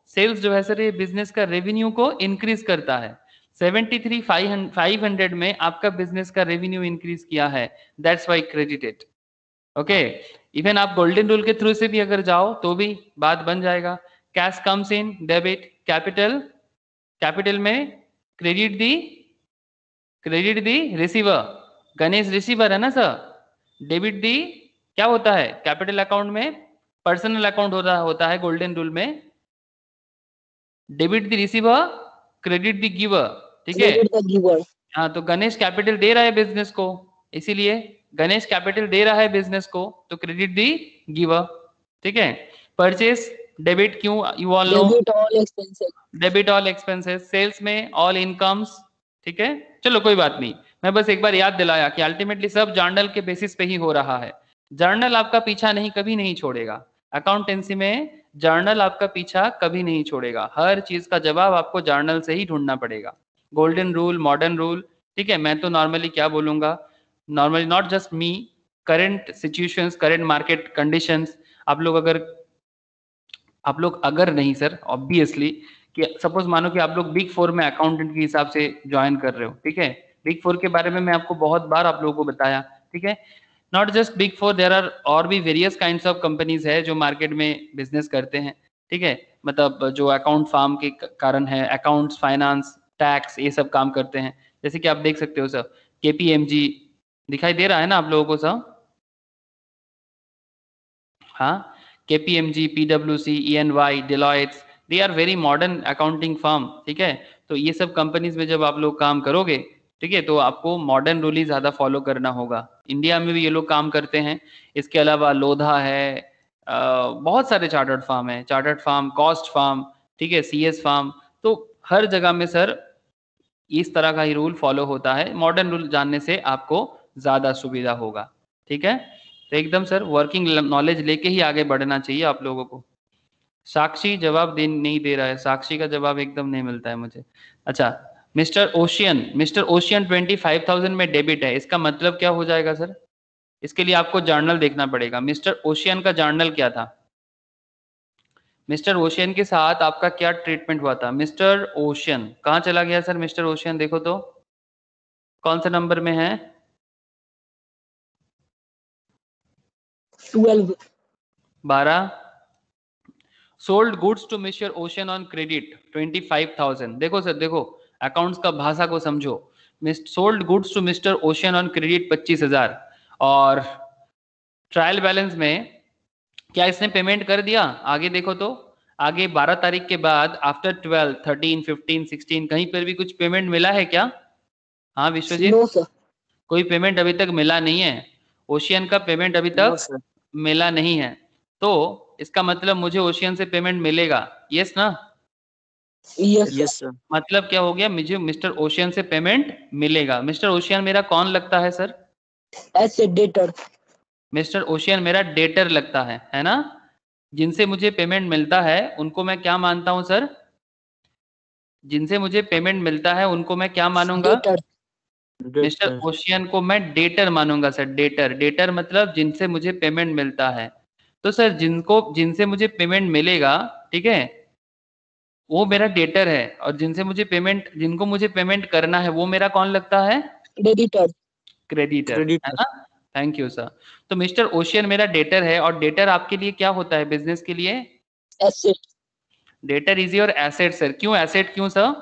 सेल्स जो है सर ये बिजनेस का रेवेन्यू को इंक्रीज करता है। 73,500 में आपका बिजनेस का रेवेन्यू इंक्रीज किया है, that's why credited. Okay, even आप गोल्डन रूल के थ्रू से भी अगर जाओ तो भी बात बन जाएगा। Cash comes in debit capital, capital में क्रेडिट दी रिसीवर। गणेश रिसीवर है ना सर? डेबिट दी क्या होता है कैपिटल अकाउंट में? पर्सनल अकाउंट होता है गोल्डन रूल में। Debit the receiver, credit the giver, ठीक है। Credit the giver. हाँ, तो गणेश कैपिटल दे रहा है बिजनेस को, इसीलिए गणेश कैपिटल दे रहा है बिजनेस को, तो क्रेडिट दी गिवर, ठीक है। परचेस डेबिट, क्यों? You all know, debit all expenses. Debit all expenses. Sales में ऑल इनकम्स, ठीक है। चलो कोई बात नहीं, मैं बस एक बार याद दिलाया कि अल्टीमेटली सब जर्नल के बेसिस पे ही हो रहा है। जर्नल आपका पीछा कभी नहीं छोड़ेगा। अकाउंटेंसी में जर्नल आपका पीछा कभी नहीं छोड़ेगा, हर चीज का जवाब आपको जर्नल से ही ढूंढना पड़ेगा। गोल्डन रूल, मॉडर्न रूल, ठीक है। मैं तो नॉर्मली क्या बोलूंगा, normally not just me, current situations, current market conditions. आप लोग अगर नहीं सर, ऑब्वियसली कि सपोज मानो कि आप लोग बिग फोर में अकाउंटेंट के हिसाब से ज्वाइन कर रहे हो, ठीक है। बिग फोर के बारे में मैं आपको बहुत बार आप लोगों को बताया, ठीक है। Not just big four, there are और भी वेरियस काइंड्स ऑफ कंपनीज है जो मार्केट में बिजनेस करते हैं, ठीक है। मतलब जो अकाउंट फार्म के कारण है, अकाउंट्स, फाइनेंस, टैक्स, ये सब काम करते हैं। जैसे कि आप देख सकते हो सर, केपीएमजी दिखाई दे रहा है ना आप लोगों को सर? हाँ, KPMG, PwC, EY, Deloitte, they are very modern accounting firm, ठीक है। तो ये सब कंपनीज में जब आप लोग काम करोगे, ठीक है, तो आपको मॉडर्न रूल ही ज्यादा फॉलो करना होगा। इंडिया में भी ये लोग काम करते हैं। इसके अलावा लोधा है, बहुत सारे चार्टर्ड फर्म है, चार्टर्ड फर्म, कॉस्ट फर्म, ठीक है, CS फर्म। तो हर जगह में सर इस तरह का ही रूल फॉलो होता है। मॉडर्न रूल जानने से आपको ज्यादा सुविधा होगा, ठीक है। तो एकदम सर वर्किंग नॉलेज लेके ही आगे बढ़ना चाहिए आप लोगों को। साक्षी जवाब नहीं दे रहा है, साक्षी का जवाब एकदम नहीं मिलता है मुझे। अच्छा, मिस्टर ओशियन 25,000 में डेबिट है, इसका मतलब क्या हो जाएगा सर? इसके लिए आपको जर्नल देखना पड़ेगा। मिस्टर ओशियन का जर्नल क्या था? मिस्टर ओशियन के साथ आपका क्या ट्रीटमेंट हुआ था? मिस्टर ओशियन कहाँ चला गया सर? मिस्टर ओशियन देखो तो कौन सा नंबर में है? 12। Sold goods to mister Ocean on credit 25,000। देखो सर, देखो अकाउंट्स का भाषा को समझो। Sold goods to mister Ocean on credit 25,000, और ट्रायल बैलेंस में क्या इसने पेमेंट कर दिया? आगे देखो तो, आगे 12 तारीख के बाद आफ्टर 12, 13, 15, 16 कहीं पर भी कुछ पेमेंट मिला है क्या? हाँ विश्वजीत, नो सर। कोई पेमेंट अभी तक मिला नहीं है। ओशियन का पेमेंट अभी No, तक sir. मिला नहीं है, तो इसका मतलब मुझे ओशियन से पेमेंट मिलेगा, यस ना? Yes Yes, sir. मतलब क्या हो गया, मुझे मिस्टर ओशियन से पेमेंट मिलेगा। मिस्टर ओशियन मेरा कौन लगता है sir? As a debtor. Mister Ocean मेरा डेटर लगता है ना? जिनसे मुझे पेमेंट मिलता है उनको मैं क्या मानता हूं सर? जिनसे मुझे पेमेंट मिलता है उनको मैं क्या मानूंगा? डेटर। Mister Debtor. ओशियन को मैं डेटर मानूंगा सर। डेटर मतलब जिनसे मुझे पेमेंट मिलता है। तो सर जिनसे मुझे पेमेंट मिलेगा ठीक है, वो मेरा डेटर है, और जिनको मुझे पेमेंट करना है वो मेरा कौन लगता है? क्रेडिटर। क्रेडिटर, है क्रेडिटर। ना? Thank you sir. तो मिस्टर ओशियन मेरा डेटर है, और डेटर आपके लिए क्या होता है बिजनेस के लिए? Asset. Debtor is your asset sir. क्यों एसेट, क्यों सर?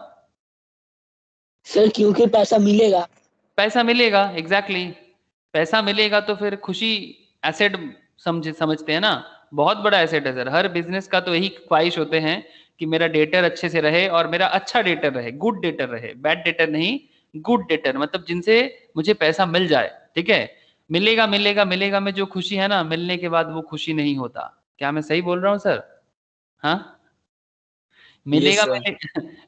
सर क्योंकि पैसा मिलेगा। पैसा मिलेगा, एग्जैक्टली पैसा मिलेगा तो फिर खुशी एसेट समझते हैं ना, बहुत बड़ा एसेट है सर। हर बिजनेस का तो यही ख्वाहिश होते हैं कि मेरा डेटर अच्छे से रहे, और मेरा अच्छा डेटर रहे, गुड डेटर रहे, बैड डेटर नहीं, गुड डेटर, मतलब जिनसे मुझे पैसा मिल जाए, ठीक है। मिलेगा मिलेगा मिलेगा में जो खुशी है ना, मिलने के बाद वो खुशी नहीं होता। क्या मैं सही बोल रहा हूँ सर? हाँ, यस मिलेगा सर।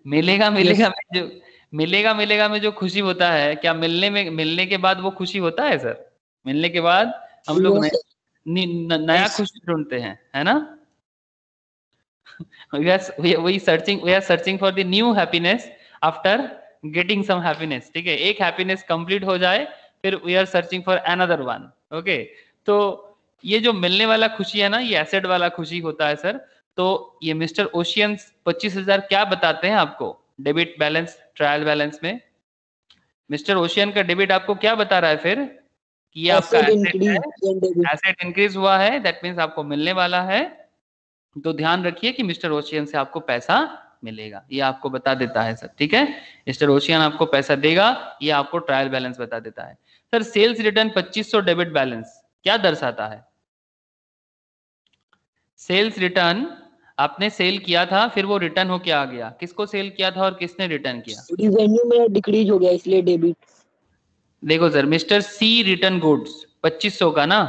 मिलेगा Yes. मिलेगा मिलेगा में जो खुशी होता है, क्या मिलने के बाद वो खुशी होता है सर? मिलने के बाद हम लोग नो सर। नया खुशी ढूंढते हैं, है ना? we are searching for the new happiness after getting some happiness, ठीक है। एक हैप्पीनेस कंप्लीट हो जाए फिर we are searching for another one, okay. तो ये जो मिलने वाला खुशी है ना, ये एसेट वाला खुशी होता है सर। तो ये मिस्टर ओशियंस 25,000 क्या बताते हैं आपको डेबिट बैलेंस, ट्रायल बैलेंस में? मिस्टर ओशियन का डेबिट आपको क्या बता रहा है फिर? कि ये आपका एसेट एसेट है, increase and debit. Asset increase हुआ है, दैट मीन्स आपको मिलने वाला है। तो ध्यान रखिए कि मिस्टर ओशियन से आपको पैसा मिलेगा, ये आपको बता देता है सर, ठीक है। मिस्टर ओशियन आपको पैसा देगा, ये आपको ट्रायल बैलेंस बता देता है sir. Sales return 2500 debit balance क्या दर्शाता है? सेल्स रिटर्न, आपने सेल किया था, फिर वो रिटर्न होके आ गया, किसको सेल किया था और किसने रिटर्न किया? रिवेन्यू में डिक्रीज हो गया इसलिए डेबिट। देखो सर, मिस्टर सी रिटर्न गुड्स 2500 का ना,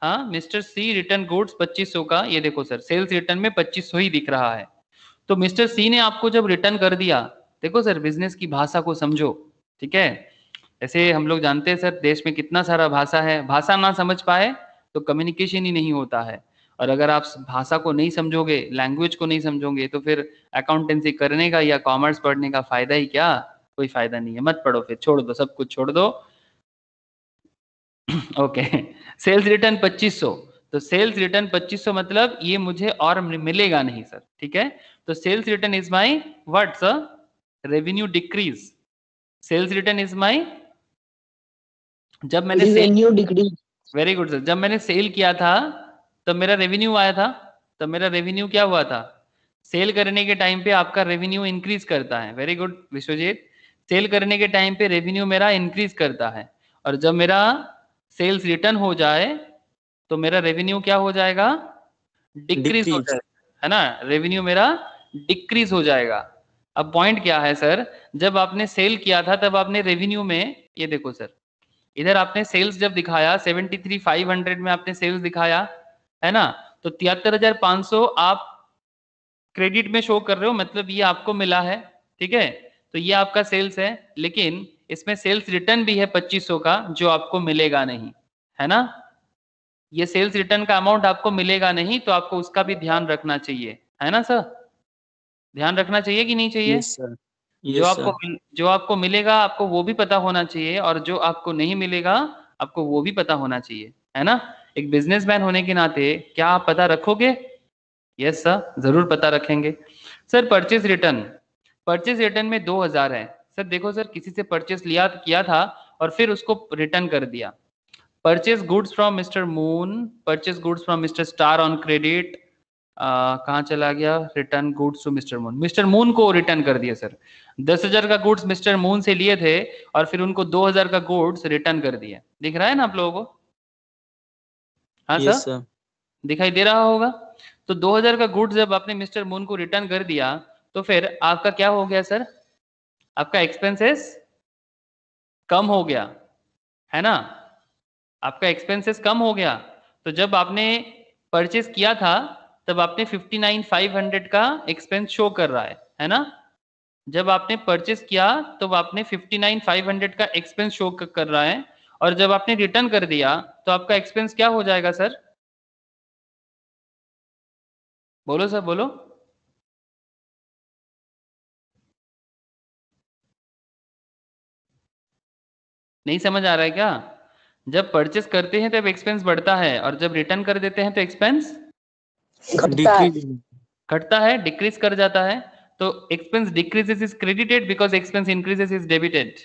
हाँ, मिस्टर सी रिटर्न गुड्स 2500 का, ये देखो सर सेल्स रिटर्न में 2500 ही दिख रहा है। तो मिस्टर सी ने आपको जब रिटर्न कर दिया, देखो सर बिजनेस की भाषा को समझो, ठीक है। ऐसे हम लोग जानते हैं सर देश में कितना सारा भाषा है, भाषा ना समझ पाए तो कम्युनिकेशन ही नहीं होता है। और अगर आप भाषा को नहीं समझोगे, लैंग्वेज को नहीं समझोगे, तो फिर अकाउंटेंसी करने का या कॉमर्स पढ़ने का फायदा ही क्या? कोई फायदा नहीं है, मत पढ़ो, फिर छोड़ दो, सब कुछ छोड़ दो। ओके, सेल्स रिटर्न 2500, तो सेल्स रिटर्न 2500 मतलब ये मुझे और मिलेगा नहीं सर, ठीक है। तो sales return is my what sir? Revenue decrease. Sales return is my, जब मैंने sale, revenue decrease. Very good sir, जब मैंने सेल किया था तब मेरा रेवेन्यू आया था, तब मेरा रेवेन्यू क्या हुआ था? सेल करने के टाइम पे आपका रेवेन्यू इंक्रीज करता है, वेरी गुड विश्वजीत। सेल करने के टाइम पे रेवेन्यू मेरा इंक्रीज करता है, और जब मेरा सेल्स रिटर्न हो जाए तो मेरा रेवेन्यू क्या हो जाएगा? डिक्रीज हो डिक्रीज। जाएगा, है ना, रेवेन्यू मेरा डिक्रीज हो जाएगा। अब पॉइंट क्या है सर, जब आपने सेल किया था तब आपने रेवेन्यू में, ये देखो सर, इधर आपने सेल्स जब दिखाया 73,500 में आपने सेल्स दिखाया, है ना, तो 73,500 आप क्रेडिट में शो कर रहे हो, मतलब ये आपको मिला है, ठीक है। तो ये आपका सेल्स है, लेकिन इसमें सेल्स रिटर्न भी है 2500 का, जो आपको मिलेगा नहीं, है ना। ये सेल्स रिटर्न का अमाउंट आपको मिलेगा नहीं, तो आपको उसका भी ध्यान रखना चाहिए, है ना सर? ध्यान रखना चाहिए कि नहीं चाहिए? Yes sir. Yes sir. जो आपको मिलेगा आपको वो भी पता होना चाहिए, और जो आपको नहीं मिलेगा आपको वो भी पता होना चाहिए, है ना। एक बिजनेसमैन होने के नाते क्या आप पता रखोगे? यस सर, जरूर पता रखेंगे सर। परचेज रिटर्न में 2000 है सर। देखो सर, किसी से परचेज किया था और फिर उसको रिटर्न कर दिया। Purchase goods from mister Moon, purchase goods from mister Star on credit, कहाँ चला गया? Return goods to mister Moon, mister Moon को रिटर्न कर दिया सर। 10,000 का गुड्स मिस्टर मून से लिए थे और फिर उनको 2,000 का गुड्स रिटर्न कर दिया। दिख रहा है ना आप लोगों को? हाँ यस सर, सर। दिखाई दे रहा होगा। तो 2,000 का गुड्स जब आपने मिस्टर मून को रिटर्न कर दिया तो फिर आपका क्या हो गया सर? आपका एक्सपेंसेस कम हो गया, है ना, आपका एक्सपेंसेस कम हो गया। तो जब आपने परचेस किया था तब आपने 59,500 का एक्सपेंस शो कर रहा है ना। जब आपने परचेस किया तो आपने 59,500 का एक्सपेंस शो कर रहा है, और जब आपने रिटर्न कर दिया तो आपका एक्सपेंस क्या हो जाएगा सर? बोलो सर, बोलो। नहीं समझ आ रहा है क्या? जब परचेस करते हैं तब एक्सपेंस बढ़ता है, और जब रिटर्न कर देते हैं तो एक्सपेंस घटता है। डिक्रीज। घटता है, डिक्रीज कर जाता है, तो expense decreases is credited because expense increases is debited.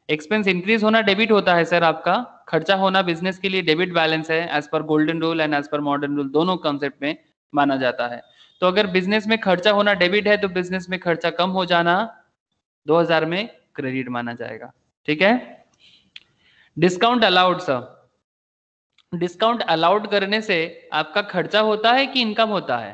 Expense increase होना डेबिट होता है सर आपका, खर्चा होना बिजनेस के लिए डेबिट बैलेंस है, as per golden rule and as per modern rule, दोनों कॉन्सेप्ट में माना जाता है। तो अगर बिजनेस में खर्चा होना डेबिट है तो बिजनेस में खर्चा कम हो जाना 2000 में क्रेडिट माना जाएगा। ठीक है। Discount allowed sir, discount allowed करने से आपका खर्चा होता है कि इनकम होता है?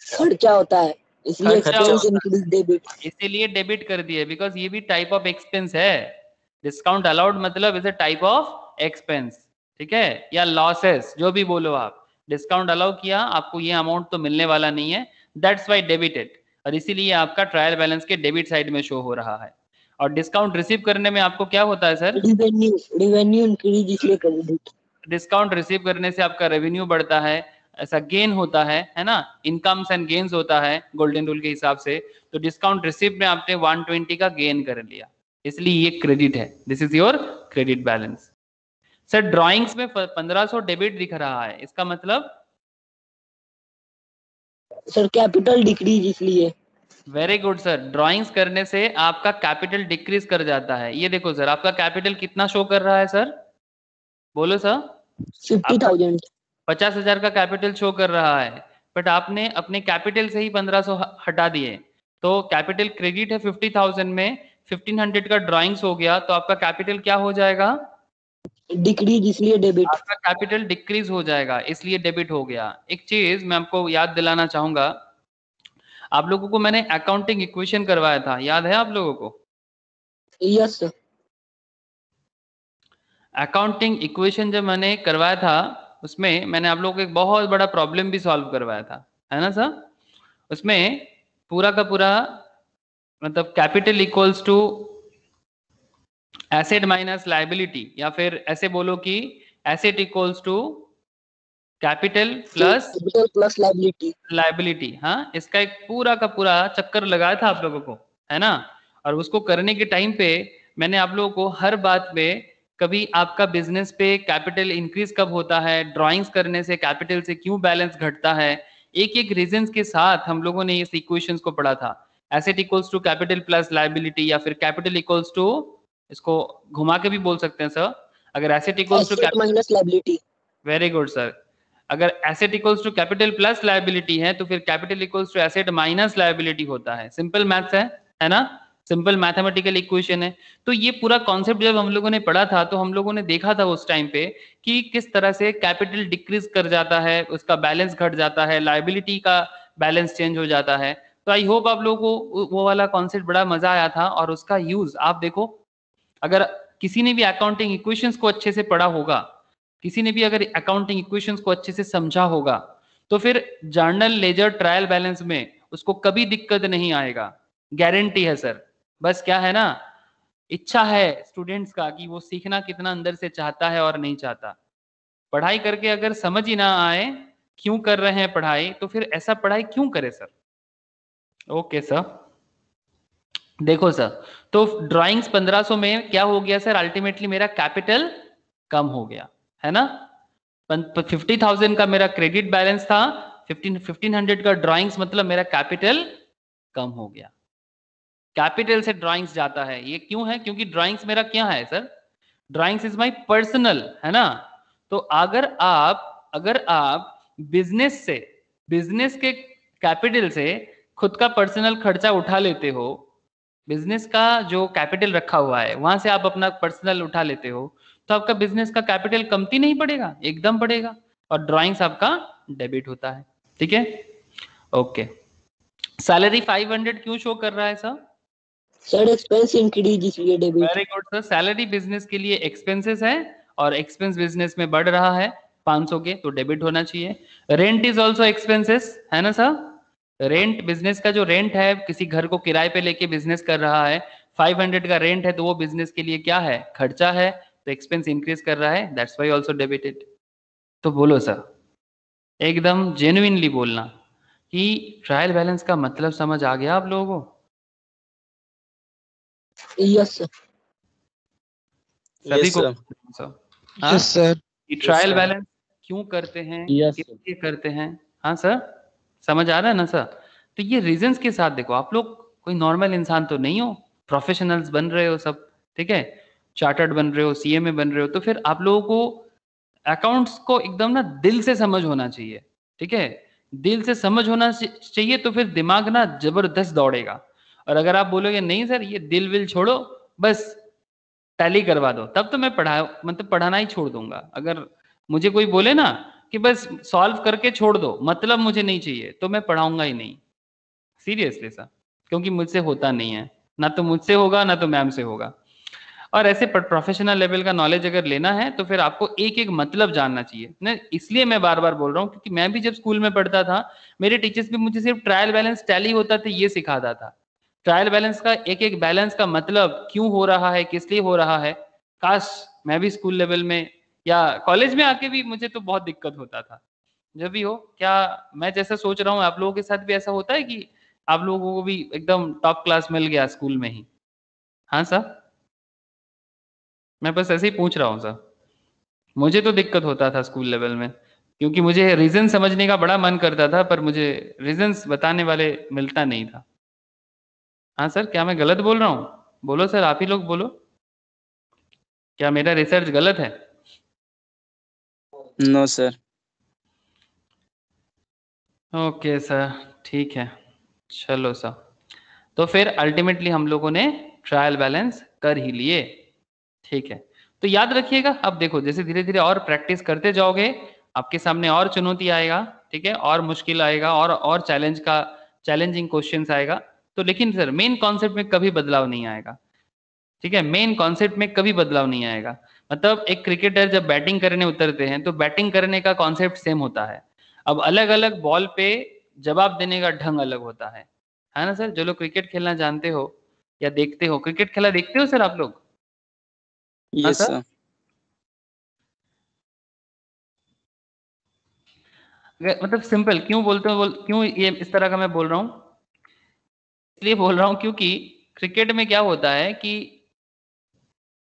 खर्चा होता है, इसलिए खर्चा एक्सपेंस होता है। Increase debit. इसीलिए डेबिट कर दिए, बिकॉज ये भी टाइप ऑफ एक्सपेंस है। डिस्काउंट अलाउड मतलब is a type of expense, ठीक है, या लॉसेस, जो भी बोलो आप। डिस्काउंट अलाउ किया, आपको ये अमाउंट तो मिलने वाला नहीं है, दैट्स वाई डेबिटेड, और इसीलिए आपका ट्रायल बैलेंस के डेबिट साइड में शो हो रहा है। और डिस्काउंट रिसीव करने में आपको क्या होता है सर? रिवेन्यू इंक्रीज, इसलिए क्रेडिट। डिस्काउंट रिसीव करने से आपका रेवेन्यू बढ़ता है, ऐसा गेन होता है ना, इनकम्स एंड गेन्स होता है गोल्डन रूल के हिसाब से। तो डिस्काउंट रिसीव में आपने 120 का गेन कर लिया, इसलिए ये क्रेडिट है, this is your credit balance. Sir drawings में 1500 डेबिट दिख रहा है, इसका मतलब? सर कैपिटल डिक्रीज, इसलिए। वेरी गुड सर, ड्राइंग्स करने से आपका कैपिटल डिक्रीज कर जाता है। ये देखो सर, आपका कैपिटल कितना शो कर रहा है सर? बोलो सर। 50,000। 50,000 का कैपिटल शो कर रहा है, बट आपने अपने कैपिटल से ही 1500 हटा दिए, तो कैपिटल क्रेडिट है 50,000 में, 1500 का ड्राइंग्स हो गया, तो आपका कैपिटल क्या हो जाएगा? डिक्रीज, इसलिए डेबिट। आपका कैपिटल डिक्रीज हो जाएगा, इसलिए डेबिट हो गया। एक चीज मैं आपको याद दिलाना चाहूंगा, आप लोगों को मैंने अकाउंटिंग इक्वेशन करवाया था, याद है आप लोगों को? Yes sir. अकाउंटिंग इक्वेशन जब मैंने करवाया था, उसमें मैंने आप लोगों को एक बहुत बड़ा प्रॉब्लम भी सॉल्व करवाया था, है ना सर? उसमें पूरा का पूरा मतलब capital equals to asset minus liability, या फिर ऐसे बोलो कि asset equals to capital plus liability. हाँ, इसका एक पूरा का पूरा चक्कर लगाया था आप लोगों को, है ना? और उसको करने के टाइम पे मैंने आप लोगों को हर बात में, कभी आपका बिजनेस पे कैपिटल इंक्रीज कब होता है, ड्राइंग्स करने से कैपिटल से क्यों बैलेंस घटता है, एक एक रीजंस के साथ हम लोगों ने इस इक्वेशंस को पढ़ा था। Asset equals to capital plus liability, या फिर कैपिटल इक्वल्स टू, इसको घुमा के भी बोल सकते हैं सर, अगर asset equals to minus liability. Very good sir, अगर asset equals to capital plus liability है तो फिर capital equals to asset minus liability होता है। सिंपल मैथ्स है ना? सिंपल मैथमेटिकल इक्वेशन है। तो ये पूरा कॉन्सेप्ट जब हम लोगों ने पढ़ा था, तो हम लोगों ने देखा था उस टाइम पे कि किस तरह से कैपिटल डिक्रीज कर जाता है, उसका बैलेंस घट जाता है, लायबिलिटी का बैलेंस चेंज हो जाता है। तो आई होप आप लोगों को वो वाला कॉन्सेप्ट बड़ा मजा आया था, और उसका यूज आप देखो, अगर किसी ने भी अकाउंटिंग इक्वेशंस को अच्छे से पढ़ा होगा, किसी ने भी अगर अकाउंटिंग इक्वेशंस को अच्छे से समझा होगा, तो फिर जर्नल, लेजर, ट्रायल बैलेंस में उसको कभी दिक्कत नहीं आएगा, गारंटी है सर। बस क्या है ना, इच्छा है स्टूडेंट्स का कि वो सीखना कितना अंदर से चाहता है और नहीं चाहता। पढ़ाई करके अगर समझ ही ना आए क्यों कर रहे हैं पढ़ाई, तो फिर ऐसा पढ़ाई क्यों करे सर? ओके सर, देखो सर, तो ड्राइंग्स 1500 में क्या हो गया सर? अल्टीमेटली मेरा कैपिटल कम हो गया, है ना? 50,000 का मेरा क्रेडिट बैलेंस था, 1500 का ड्राइंग्स, मतलब मेरा कैपिटल कम हो गया। कैपिटल से ड्राइंग्स जाता है, ये क्यों है? क्योंकि ड्राइंग्स मेरा क्या है sir? Drawings is my personal, है ना? तो अगर आप बिजनेस से, बिजनेस के कैपिटल से खुद का पर्सनल खर्चा उठा लेते हो, बिजनेस का जो कैपिटल रखा हुआ है वहां से आप अपना पर्सनल उठा लेते हो, तो आपका बिजनेस का कैपिटल कमती नहीं पड़ेगा, एकदम पड़ेगा, और ड्राइंग्स आपका डेबिट होता है। ठीक है, ओके। सैलरी 500 क्यों शो कर रहा है सर? सर एक्सपेंस इंक्रीज, इसलिए debit. Very good sir, salary business के लिए एक्सपेंसेस है, और एक्सपेंस बिजनेस में बढ़ रहा है 500 के, तो डेबिट होना चाहिए। रेंट इज ऑल्सो एक्सपेंसेस, है ना सर? रेंट, बिजनेस का जो रेंट है, किसी घर को किराए पे लेके बिजनेस कर रहा है, 500 का रेंट है, तो वो बिजनेस के लिए क्या है? खर्चा है, तो एक्सपेंस इंक्रीज कर रहा है, दैट्स व्हाई आल्सो डेबिटेड। तो बोलो सर, एकदम जेन्युइनली बोलना कि ट्रायल बैलेंस का मतलब समझ आ गया आप लोगों को? Yes sir. सभी को? हाँ? Yes sir. ट्रायल बैलेंस क्यों करते हैं, Yes, किस लिए करते हैं? हाँ सर, समझ आ रहा है ना सर? तो ये रीजंस के साथ देखो, आप लोग कोई नॉर्मल इंसान तो नहीं हो, प्रोफेशनल्स बन रहे हो सब, ठीक है, चार्टर्ड बन रहे हो, सीए में बन रहे हो, तो फिर आप लोगों को अकाउंट्स को एकदम ना दिल से समझ होना चाहिए, ठीक है, दिल से समझ होना चाहिए, तो फिर दिमाग ना जबरदस्त दौड़ेगा। और अगर आप बोलोगे नहीं सर ये दिल विल छोड़ो, बस टैली करवा दो, तब तो मैं मतलब पढ़ाना ही छोड़ दूंगा। अगर मुझे कोई बोले ना कि बस सॉल्व करके छोड़ दो, मतलब मुझे नहीं चाहिए, तो मैं पढ़ाऊंगा ही नहीं, सीरियसली सर, क्योंकि मुझसे होता नहीं है, ना तो मुझसे होगा ना तो मैम से होगा। और ऐसे प्रोफेशनल लेवल का नॉलेज अगर लेना है तो फिर आपको एक एक मतलब जानना चाहिए ना, इसलिए मैं बार बार बोल रहा हूँ, क्योंकि मैं भी जब स्कूल में पढ़ता था, मेरे टीचर्स भी मुझे सिर्फ ट्रायल बैलेंस टैली होता था ये सिखाता था। ट्रायल बैलेंस का एक एक बैलेंस का मतलब क्यों हो रहा है, किस लिए हो रहा है, काश मैं भी स्कूल लेवल में या कॉलेज में आके भी मुझे तो बहुत दिक्कत होता था। जब भी हो, क्या मैं जैसा सोच रहा हूँ आप लोगों के साथ भी ऐसा होता है कि आप लोगों को भी एकदम टॉप क्लास मिल गया स्कूल में ही? हाँ सर, मैं बस ऐसे ही पूछ रहा हूँ सर। मुझे तो दिक्कत होता था स्कूल लेवल में, क्योंकि मुझे रीजन समझने का बड़ा मन करता था, पर मुझे रीजंस बताने वाले मिलता नहीं था। हाँ सर, क्या मैं गलत बोल रहा हूँ? बोलो सर, आप ही लोग बोलो, क्या मेरा रिसर्च गलत है? No sir. ओके सर, ठीक है, चलो सर। तो फिर अल्टीमेटली हम लोगों ने ट्रायल बैलेंस कर ही लिए, ठीक है। तो याद रखिएगा, अब देखो जैसे धीरे धीरे और प्रैक्टिस करते जाओगे, आपके सामने और चुनौती आएगा, ठीक है, और मुश्किल आएगा, और चैलेंजिंग क्वेश्चंस आएगा। तो लेकिन सर मेन कॉन्सेप्ट में कभी बदलाव नहीं आएगा, ठीक है, मेन कॉन्सेप्ट में कभी बदलाव नहीं आएगा। मतलब एक क्रिकेटर जब बैटिंग करने उतरते हैं तो बैटिंग करने का कॉन्सेप्ट सेम होता है, अब अलग अलग बॉल पे जवाब देने का ढंग अलग होता है ना सर? जो लोग क्रिकेट खेलना जानते हो या देखते हो, क्रिकेट खेला देखते हो सर आप लोग? हाँ यस सर, सर। मतलब सिंपल क्यों बोलते हो, क्यों ये इस तरह का मैं बोल रहा हूँ? इसलिए बोल रहा हूँ क्योंकि क्रिकेट में क्या होता है कि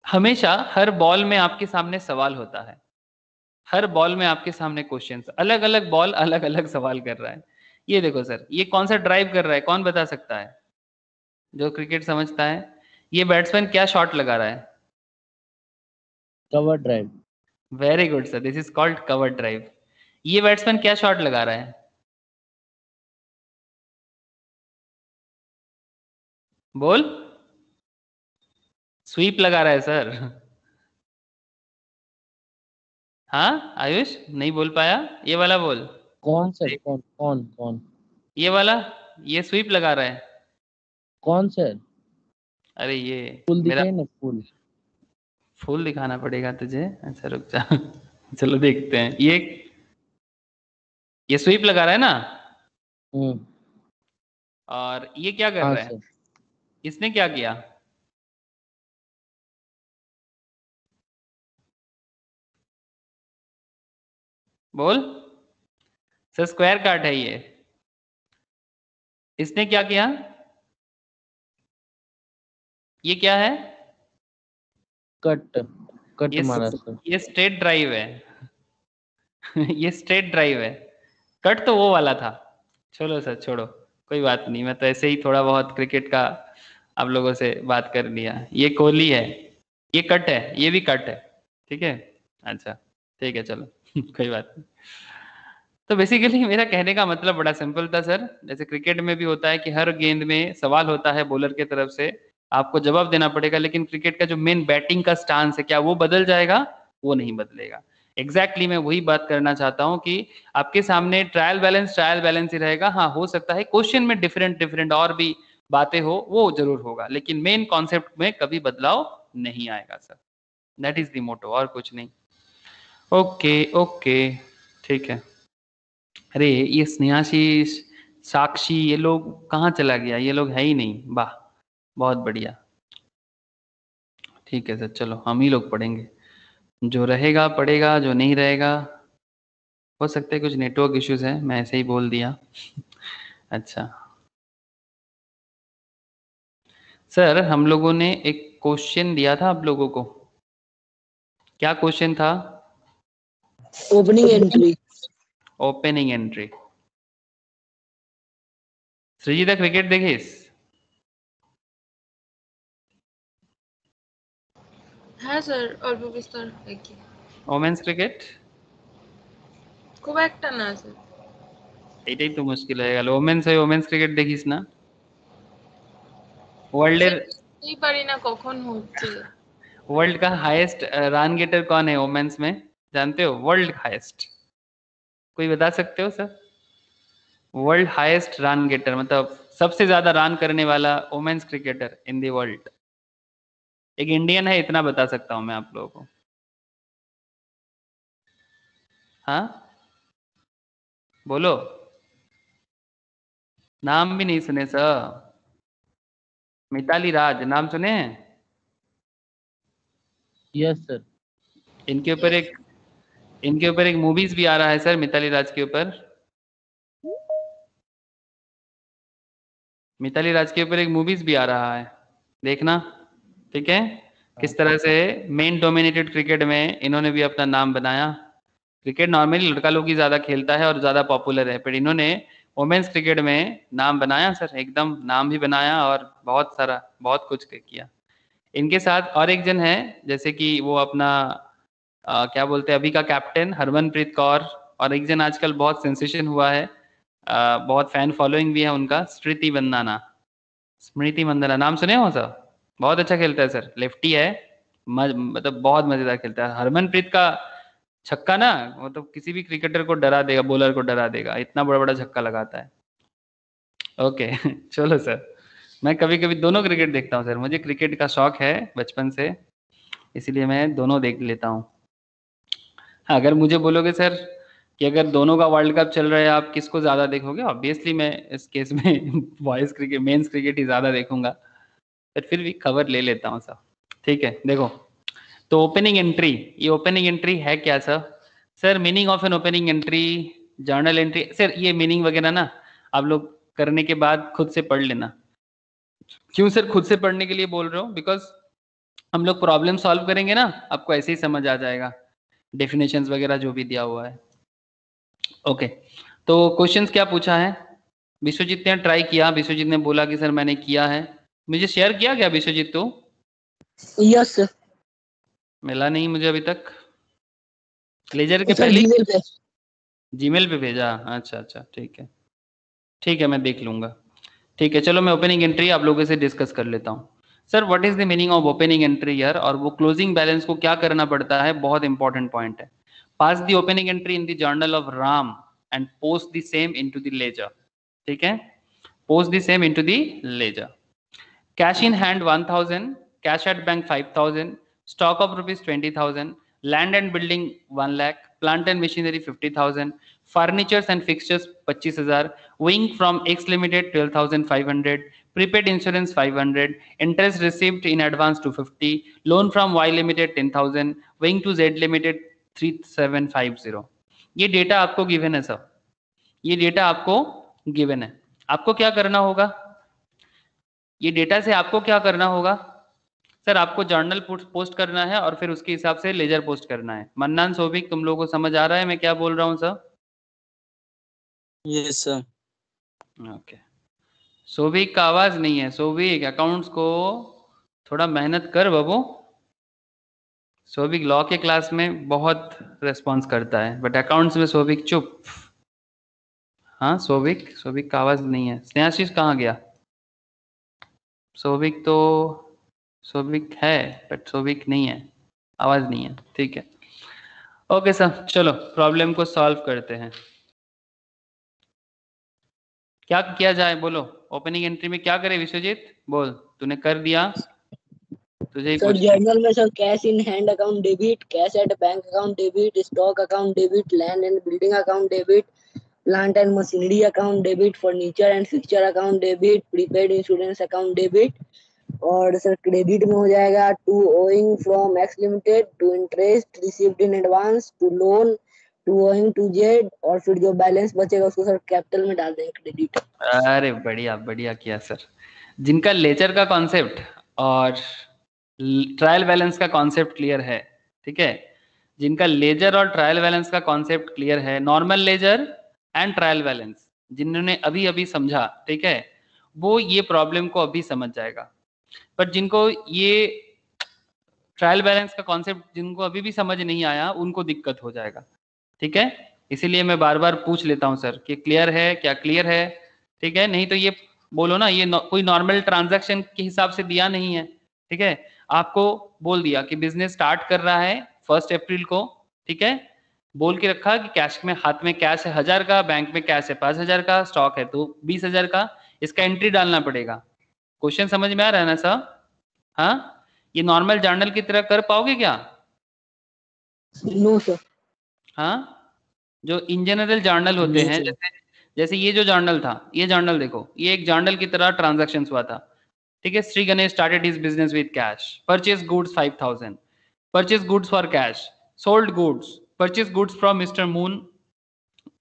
हमेशा हर बॉल में आपके सामने सवाल होता है, हर बॉल में आपके सामने क्वेश्चंस, अलग अलग बॉल अलग अलग सवाल कर रहा है। ये देखो सर, ये कौन सा ड्राइव कर रहा है, कौन बता सकता है जो क्रिकेट समझता है? ये बैट्समैन क्या शॉट लगा रहा है? Cover drive. Very good sir, this is called cover drive. ये बैट्समैन क्या शॉट लगा रहा है? बोल। स्वीप लगा रहा है सर। हाँ आयुष, नहीं बोल पाया, ये वाला बोल। कौन सर? कौन कौन कौन? ये वाला, ये स्वीप लगा रहा है। कौन सर? अरे ये फुल मेरा, दिखाई ना, फुल। फुल दिखाना पड़ेगा तुझे, अच्छा रुक जा। चलो देखते हैं, ये स्वीप लगा रहा है ना, हम्म। और ये क्या कर हाँ रहा है? सर। इसने क्या किया? बोल। सर स्क्वायर काट है ये, इसने क्या किया? ये क्या है? कट। कट ये मारा सर। ये स्ट्रेट ड्राइव है। ये स्ट्रेट ड्राइव है, कट तो वो वाला था। चलो सर छोड़ो, कोई बात नहीं, मैं तो ऐसे ही थोड़ा बहुत क्रिकेट का आप लोगों से बात कर लिया। ये कोहली है, ये कट है, ये भी कट है, ठीक है, अच्छा ठीक है चलो। कोई बात नहीं। तो बेसिकली मेरा कहने का मतलब बड़ा सिंपल था सर, जैसे क्रिकेट में भी होता है कि हर गेंद में सवाल होता है बॉलर की तरफ से, आपको जवाब देना पड़ेगा, लेकिन क्रिकेट का जो मेन बैटिंग का स्टांस है क्या वो बदल जाएगा? वो नहीं बदलेगा। एग्जैक्टली मैं वही बात करना चाहता हूँ कि आपके सामने ट्रायल बैलेंस ही रहेगा। हाँ हो सकता है क्वेश्चन में डिफरेंट डिफरेंट और भी बातें हो, वो जरूर होगा, लेकिन मेन कॉन्सेप्ट में कभी बदलाव नहीं आएगा sir. That is the motto, और कुछ नहीं। ओके ओके, ठीक है। अरे ये स्नेहाशीष, साक्षी, ये लोग कहाँ चला गया? ये लोग है ही नहीं, वाह बहुत बढ़िया। ठीक है सर, चलो हम ही लोग पढ़ेंगे, जो रहेगा पढ़ेगा, जो नहीं रहेगा, हो सकता है कुछ नेटवर्क इश्यूज है, मैं ऐसे ही बोल दिया। अच्छा सर, हम लोगों ने एक क्वेश्चन दिया था आप लोगों को, क्या क्वेश्चन था? Opening entry. Opening entry. सृजिता क्रिकेट देखिस? হ্যাঁ স্যার অল্প বিস্তর দেখি, ওমেন্স ক্রিকেট খুব একটা না স্যার। এটাই তো মুশকিল হয়ে গেল। ওমেন্স হয়, ওমেন্স ক্রিকেট দেখিস না? वर्ल्ड বুঝতেই পারি না কখন হচ্ছে। वर्ल्ड का हाईएस्ट रन गेटर कौन है वोमेन्स में, जानते हो? वर्ल्ड हाईएस्ट कोई बता सकते हो sir? World highest run getter मतलब सबसे ज्यादा रन करने वाला women's cricketer in the world एक इंडियन है, इतना बता सकता हूं मैं आप लोगों को। हाँ बोलो, नाम भी नहीं सुने सर? मिताली राज नाम सुने हैं? Yes sir. इनके ऊपर एक मूवीज भी आ रहा है सर, मिताली राज के ऊपर। मिताली राज के ऊपर एक मूवीज भी आ रहा है, देखना, ठीक है? किस तरह से मेन डोमिनेटेड क्रिकेट में इन्होंने भी अपना नाम बनाया। क्रिकेट नॉर्मली लड़का लोग ही ज्यादा खेलता है और ज्यादा पॉपुलर है, पर इन्होंने वुमेन्स क्रिकेट में नाम बनाया सर, एकदम नाम भी बनाया और बहुत सारा बहुत कुछ किया। इनके साथ और एक जन है, जैसे कि वो अपना क्या बोलते हैं अभी का कैप्टन हरमनप्रीत कौर, और एक जन आजकल बहुत सेंसेशन हुआ है, बहुत फैन फॉलोइंग भी है उनका, स्मृति मंदाना नाम सुने हो सर? बहुत अच्छा खेलता है सर, लेफ्टी है, मतलब बहुत मजेदार खेलता है। हरमनप्रीत का छक्का ना मतलब किसी भी क्रिकेटर को डरा देगा, बॉलर को डरा देगा, इतना बड़ा बड़ा छक्का लगाता है। ओके चलो सर, मैं कभी कभी दोनों क्रिकेट देखता हूँ सर, मुझे क्रिकेट का शौक है बचपन से, इसीलिए मैं दोनों देख लेता हूँ। अगर मुझे बोलोगे सर कि अगर दोनों का वर्ल्ड कप चल रहा है आप किसको ज्यादा देखोगे, ऑब्वियसली मैं इस केस में बॉयज क्रिकेट, मेंस क्रिकेट ही ज्यादा देखूंगा, पर फिर भी खबर ले लेता हूँ सर। ठीक है, देखो तो ओपनिंग एंट्री, ये ओपनिंग एंट्री है क्या sir? Sir meaning of an opening entry, journal entry, sir ये मीनिंग वगैरह ना आप लोग करने के बाद खुद से पढ़ लेना। क्यों सर खुद से पढ़ने के लिए बोल रहे हो? बिकॉज हम लोग प्रॉब्लम सॉल्व करेंगे ना, आपको ऐसे ही समझ आ जाएगा, डेफिनेशंस वगैरह जो भी दिया हुआ है। ओके, तो क्वेश्चंस क्या पूछा है? विश्वजीत ने ट्राई किया, विश्वजीत ने बोला कि सर मैंने किया है, मुझे शेयर किया क्या विश्वजीत? तो यस सर। मिला नहीं मुझे अभी तक, लेजर के सर पहले जीमेल पे। जीमेल पे भेजा? अच्छा अच्छा, ठीक है ठीक है, मैं देख लूंगा। ठीक है, चलो मैं ओपनिंग एंट्री आप लोगों से डिस्कस कर लेता हूँ। Sir what is the meaning of opening entry यार, और वो क्लोजिंग बैलेंस को क्या करना पड़ता है, बहुत इंपॉर्टेंट पॉइंट है। Pass the opening entry in the journal of Ram and post the same into the ledger, ठीक है? Post the same into the ledger. Cash in hand 1000, cash at bank 5000, stock of rupees 20,000, land and building 1 lakh, plant and machinery 50,000, furnitures and fixtures 25,000, wing from X Limited 12,500, prepaid insurance 500, interest received in advance 250, loan from Y Limited 10,000, wing to Z Limited 3750। ये data आपको given है sir, ये data आपको given है। आपको क्या करना होगा, ये डेटा से आपको क्या करना होगा सर? आपको जर्नल पोस्ट करना है और फिर उसके हिसाब से लेजर पोस्ट करना है। मन्नान, सोभिक, तुम लोगों को समझ आ रहा है मैं क्या बोल रहा हूँ सर? Yes sir. ओके, सोभिक का आवाज नहीं है। सोभिक अकाउंट्स को थोड़ा मेहनत कर बाबू। सोभिक लॉ के क्लास में बहुत रेस्पॉन्स करता है, बट अकाउंट्स में सोभिक चुप। हाँ सोभिक का आवाज नहीं है। स्नेहाशीष कहाँ गया? सोभिक है बट सोभिक नहीं है, आवाज नहीं है, ठीक है। ओके सर, चलो प्रॉब्लम को सॉल्व करते हैं। क्या किया जाए बोलो, ओपनिंग एंट्री में क्या करे विश्वजीत? बोल, तूने कर दिया, तुझे ही सर पूछते हैं। जर्नल में sir cash in hand account debit, cash at bank account debit, stock account debit, land and building account debit, plant and machinery account debit, furniture and fixture account debit, prepaid insurance account debit, और sir credit में हो जाएगा to owing from X limited, to interest received in advance, to loan, to owing to Z, और फिर जो balance बचेगा उसको sir capital में डाल देंगे क्रेडिट। अरे बढ़िया बढ़िया किया सर। जिनका लेजर का कॉन्सेप्ट और ट्रायल बैलेंस का कॉन्सेप्ट क्लियर है, ठीक है, जिनका लेजर और ट्रायल बैलेंस का कॉन्सेप्ट क्लियर है, normal ledger and trial balance जिन्होंने अभी अभी समझा, ठीक है, वो ये प्रॉब्लम को अभी समझ जाएगा। पर जिनको ये ट्रायल बैलेंस का कॉन्सेप्ट जिनको अभी भी समझ नहीं आया, उनको दिक्कत हो जाएगा, ठीक है। इसीलिए मैं बार बार पूछ लेता हूँ सर कि क्लियर है क्या, क्लियर है, ठीक है। नहीं तो ये बोलो ना ये कोई नॉर्मल ट्रांजैक्शन के हिसाब से दिया नहीं है, ठीक है। आपको बोल दिया कि बिजनेस स्टार्ट कर रहा है 1 अप्रैल को, ठीक है, बोल के रखा कि कैश में, हाथ में कैश है 1000 का, बैंक में कैश है 5000 का, स्टॉक है तो 20000 का, इसका एंट्री डालना पड़ेगा। क्वेश्चन समझ में आ रहा है ना सर? हाँ, ये नॉर्मल जर्नल की तरह कर पाओगे क्या? No sir. हाँ, जो इन जनरल जर्नल होते हैं, जैसे जैसे ये जो जर्नल था, ये जर्नल देखो, ये एक जर्नल की तरह ट्रांजैक्शन हुआ था, ठीक है। Shri Ganesh started his business with cash, purchase goods 5000, purchase goods for cash, sold goods, purchase goods from mister Moon,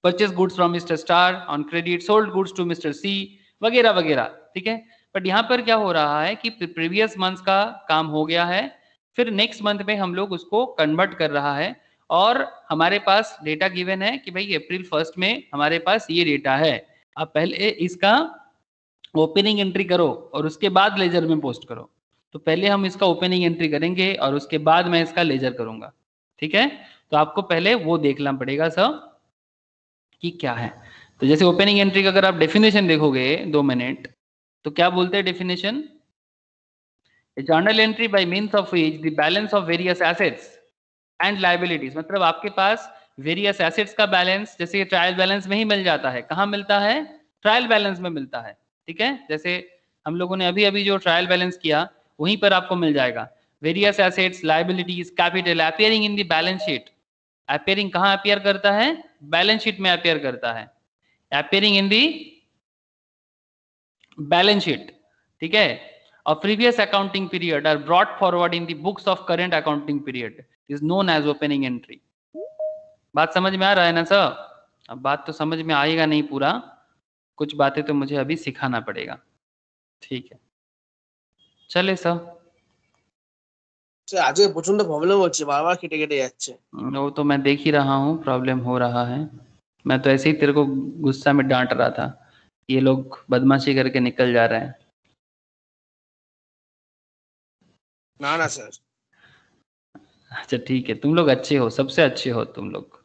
purchase goods from mister Star on credit, sold goods to mister C, वगैरह वगैरह, ठीक है। But यहाँ पर क्या हो रहा है कि प्रीवियस मंथ का काम हो गया है, फिर नेक्स्ट मंथ में हम लोग उसको कन्वर्ट कर रहा है, और हमारे पास डेटा गिवन है कि भाई अप्रैल 1 में हमारे पास ये डेटा है। आप पहले इसका ओपनिंग एंट्री करो और उसके बाद लेजर में पोस्ट करो। तो पहले हम इसका ओपनिंग एंट्री करेंगे और उसके बाद मैं इसका लेजर करूंगा, ठीक है। तो आपको पहले वो देखना पड़ेगा सर कि क्या है। तो जैसे ओपनिंग एंट्री का अगर आप डेफिनेशन देखोगे 2 मिनट, तो क्या बोलते हैं definition? Journal entry by means of which the balance of various assets and liabilities, मतलब आपके पास वेरियस एसेट्स का बैलेंस, जैसे ट्रायल बैलेंस में ही मिल जाता है। कहाँ मिलता है? ट्रायल बैलेंस में मिलता है, ठीक है। जैसे हम लोगों ने अभी अभी जो ट्रायल बैलेंस किया, वहीं पर आपको मिल जाएगा various assets, liabilities, capital appearing in the balance sheet. Appearing कहाँ अपियर करता है? बैलेंस शीट में अपियर करता है, appearing in the balance sheet, ठीक है। Of previous accounting period are brought forward in the books of current accounting period is known as opening entry। बात समझ में आ रहा है ना सर? अब बात तो समझ में आएगा नहीं पूरा, कुछ बातें तो मुझे अभी सिखाना पड़ेगा, ठीक है। चले सर। আজকে প্রচন্ড প্রবলেম হচ্ছে, বারবার কেটে কেটে যাচ্ছে। वो तो मैं देख ही रहा हूँ प्रॉब्लम हो रहा है। मैं तो ऐसे ही तेरे को गुस्सा में डांट रहा था, ये लोग बदमाशी करके निकल जा रहे हैं। না না স্যার, अच्छा ठीक है, तुम लोग अच्छे हो, सबसे अच्छे हो तुम लोग।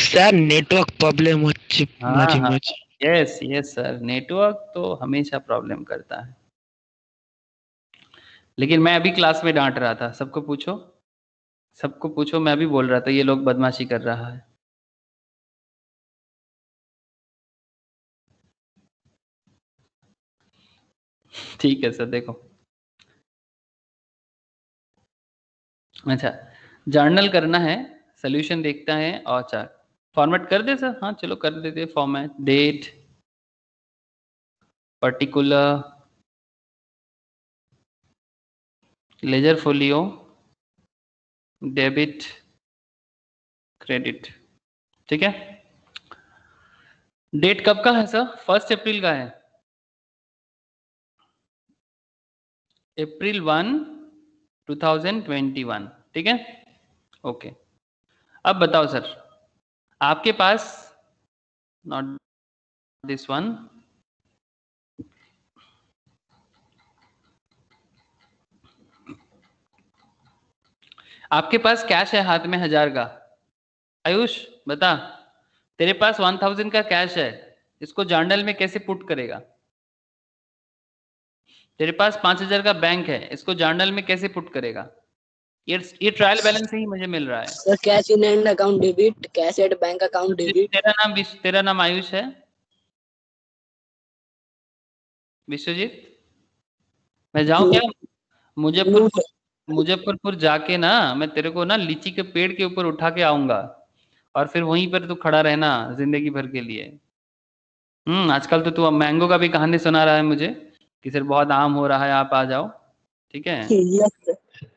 স্যার নেটওয়ার্ক প্রবলেম হচ্ছে हाँ মাঝে हाँ, মাঝে। यस यस सर, नेटवर्क तो हमेशा प्रॉब्लम करता है। लेकिन मैं अभी क्लास में डांट रहा था, सबको पूछो, सबको पूछो, मैं भी बोल रहा था ये लोग बदमाशी कर रहा है। ठीक है सर, देखो अच्छा, जर्नल करना है, सोल्यूशन देखता है, और चार फॉर्मेट कर दे सर। हाँ चलो कर देते, format date, particular, ledger folio, debit, credit, ठीक है। डेट कब का है सर? 1 अप्रैल का है, अप्रैल 1, 2021, ठीक है। ओके, अब बताओ सर, आपके पास, नॉट दिस वन, आपके पास कैश है हाथ में 1000 का। आयुष बता, तेरे पास 1000 का कैश है, इसको जर्नल में कैसे पुट करेगा? तेरे पास 5000 का बैंक है, इसको जर्नल में कैसे पुट करेगा? ये ट्रायल बैलेंस ही मुझे मिल रहा है। Sir cash in hand account debit, cash at bank account debit. तेरा नाम आयुष है? विश्वजीत, मैं जाऊं क्या मुजफ्फरपुर जाके ना, मैं तेरे को ना लीची के पेड़ के ऊपर उठा के आऊंगा, और फिर वहीं पर तू खड़ा रहना जिंदगी भर के लिए। आजकल तो तू मैंगो का भी कहानी सुना रहा है मुझे कि सर बहुत आम हो रहा है, आप आ जाओ, ठीक है। Yes sir.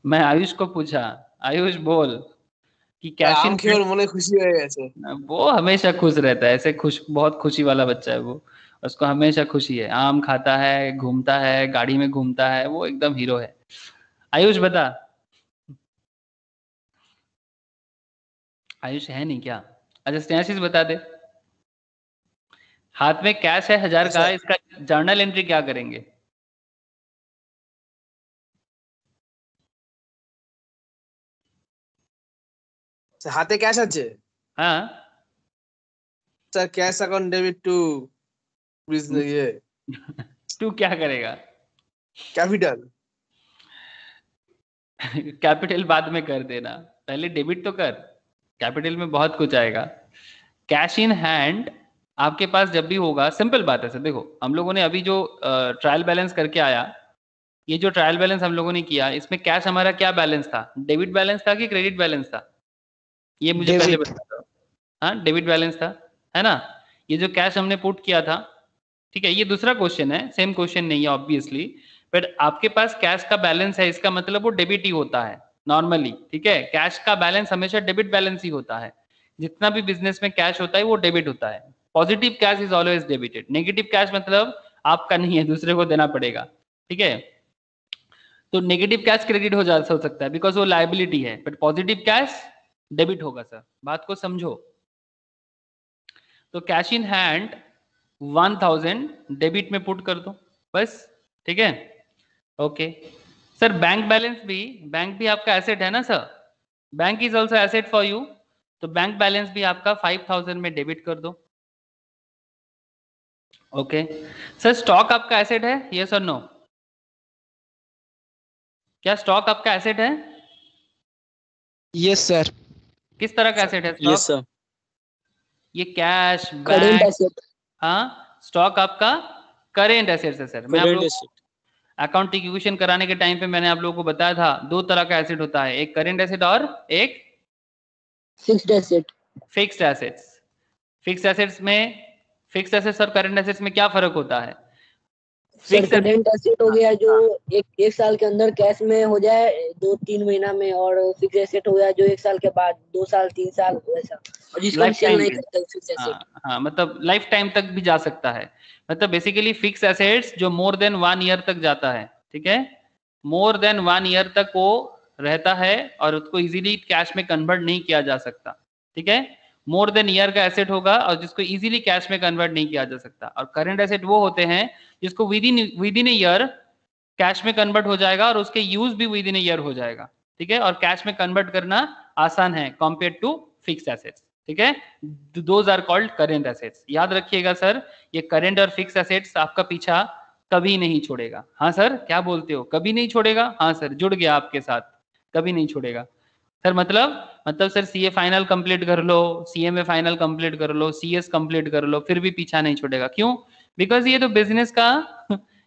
मैं आयुष को पूछा, आयुष बोल कि कैश আম इन, খেয়ে ওর মনে খুশি হয়ে গেছে। वो हमेशा खुश रहता है, ऐसे खुश, बहुत खुशी वाला बच्चा है वो, उसको हमेशा खुशी है, आम खाता है, घूमता है, गाड़ी में घूमता है, वो एकदम हीरो है। आयुष बता, आयुष है नहीं क्या? अच्छा स्नेहाशीष बता दे, हाथ में कैश है 1000 का, सर। इसका जर्नल एंट्री क्या करेंगे? হাতে ক্যাশ আছে हाँ sir, cash account debit two ইয়ে तू क्या करेगा? ক্যাপিটাল। कैपिटल बाद में कर देना, पहले डेबिट तो कर, कैपिटल में बहुत कुछ आएगा। कैश इन हैंड आपके पास जब भी होगा, सिंपल बात है सर। देखो हम लोगों ने अभी जो ट्रायल बैलेंस करके आया, ये जो ट्रायल बैलेंस हम लोगों ने किया, इसमें कैश हमारा क्या बैलेंस था? डेबिट बैलेंस था कि क्रेडिट बैलेंस था? ये मुझे पहले Debit। बता दो। हाँ डेबिट बैलेंस था, है ना? ये जो कैश हमने पुट किया था, ठीक है, ये दूसरा क्वेश्चन है, सेम क्वेश्चन नहीं है ऑब्वियसली, बट आपके पास कैश का बैलेंस है, इसका मतलब वो डेबिट ही होता है नॉर्मली, ठीक है? कैश का बैलेंस हमेशा डेबिट बैलेंस ही होता है। जितना भी बिजनेस में कैश होता है वो डेबिट होता है। Positive cash is always debited, negative cash मतलब आपका नहीं है, दूसरे को देना पड़ेगा, ठीक है? तो नेगेटिव कैश क्रेडिट हो सकता है बिकॉज वो लाइबिलिटी है, बट पॉजिटिव कैश डेबिट होगा सर, बात को समझो। तो कैश इन हैंड 1000 डेबिट में पुट कर दो बस, ठीक है? Okay sir, bank balance bank भी आपका एसेट है ना sir? Bank is also asset for you, तो बैंक बैलेंस भी आपका 5000 में डेबिट कर दो। ओके सर, स्टॉक आपका एसेट है, यस और नो? क्या स्टॉक आपका एसेट है? Yes sir. किस तरह का एसेट है यस स्टॉक? सर। ये कैश, करेंट बैंक, एसेट। हाँ स्टॉक आपका करेंट एसेट है सर। मैं आप करेंट लोग एसेट। अकाउंट इक्विशन कराने के टाइम पे मैंने आप लोगों को बताया था, दो तरह का एसेट होता है, एक करेंट एसेट और एक fixed asset. Fixed assets. Fixed assets और करंट एसेट्स में क्या फर्क होता है? सर करेंट एसेट हो गया जो एक साल के अंदर कैश में हो जाए 2-3 महीना में, और फिक्स एसेट हो गया जो 1 साल के बाद, 2 साल 3 साल वैसा, और जिसको लाइफ सेल टाइम नहीं पे, करता फिक्स एसेट। हाँ मतलब लाइफ टाइम तक भी जा सकता है। मतलब बेसिकली फिक्स एसेट्स जो मोर देन 1 ईयर तक जाता है, ठीक है? मोर देन 1 ईयर तक वो रहता है और उसको इजीली कैश में कन्वर्ट नहीं किया जा सकता, ठीक है? मोर देन ईयर का एसेट होगा और जिसको इजीली कैश में कन्वर्ट नहीं किया जा सकता। और करंट एसेट वो होते हैं जिसको विद इन ईयर कैश में कन्वर्ट हो जाएगा और उसके यूज भी विद इन ईयर हो जाएगा, ठीक है? और कैश में कन्वर्ट करना आसान है कंपेयर टू फिक्स एसेट्स, ठीक है? Those are called current assets. याद रखिएगा सर, ये करेंट और फिक्स एसेट्स आपका पीछा कभी नहीं छोड़ेगा। हाँ सर, क्या बोलते हो, कभी नहीं छोड़ेगा? हाँ सर, जुड़ गया आपके साथ, कभी नहीं छोड़ेगा सर। मतलब सर सीए फाइनल कंप्लीट कर लो, सीएमए फाइनल कंप्लीट कर लो, सीएस कंप्लीट कर लो, फिर भी पीछा नहीं छोड़ेगा। क्यों? बिकॉज ये तो बिजनेस का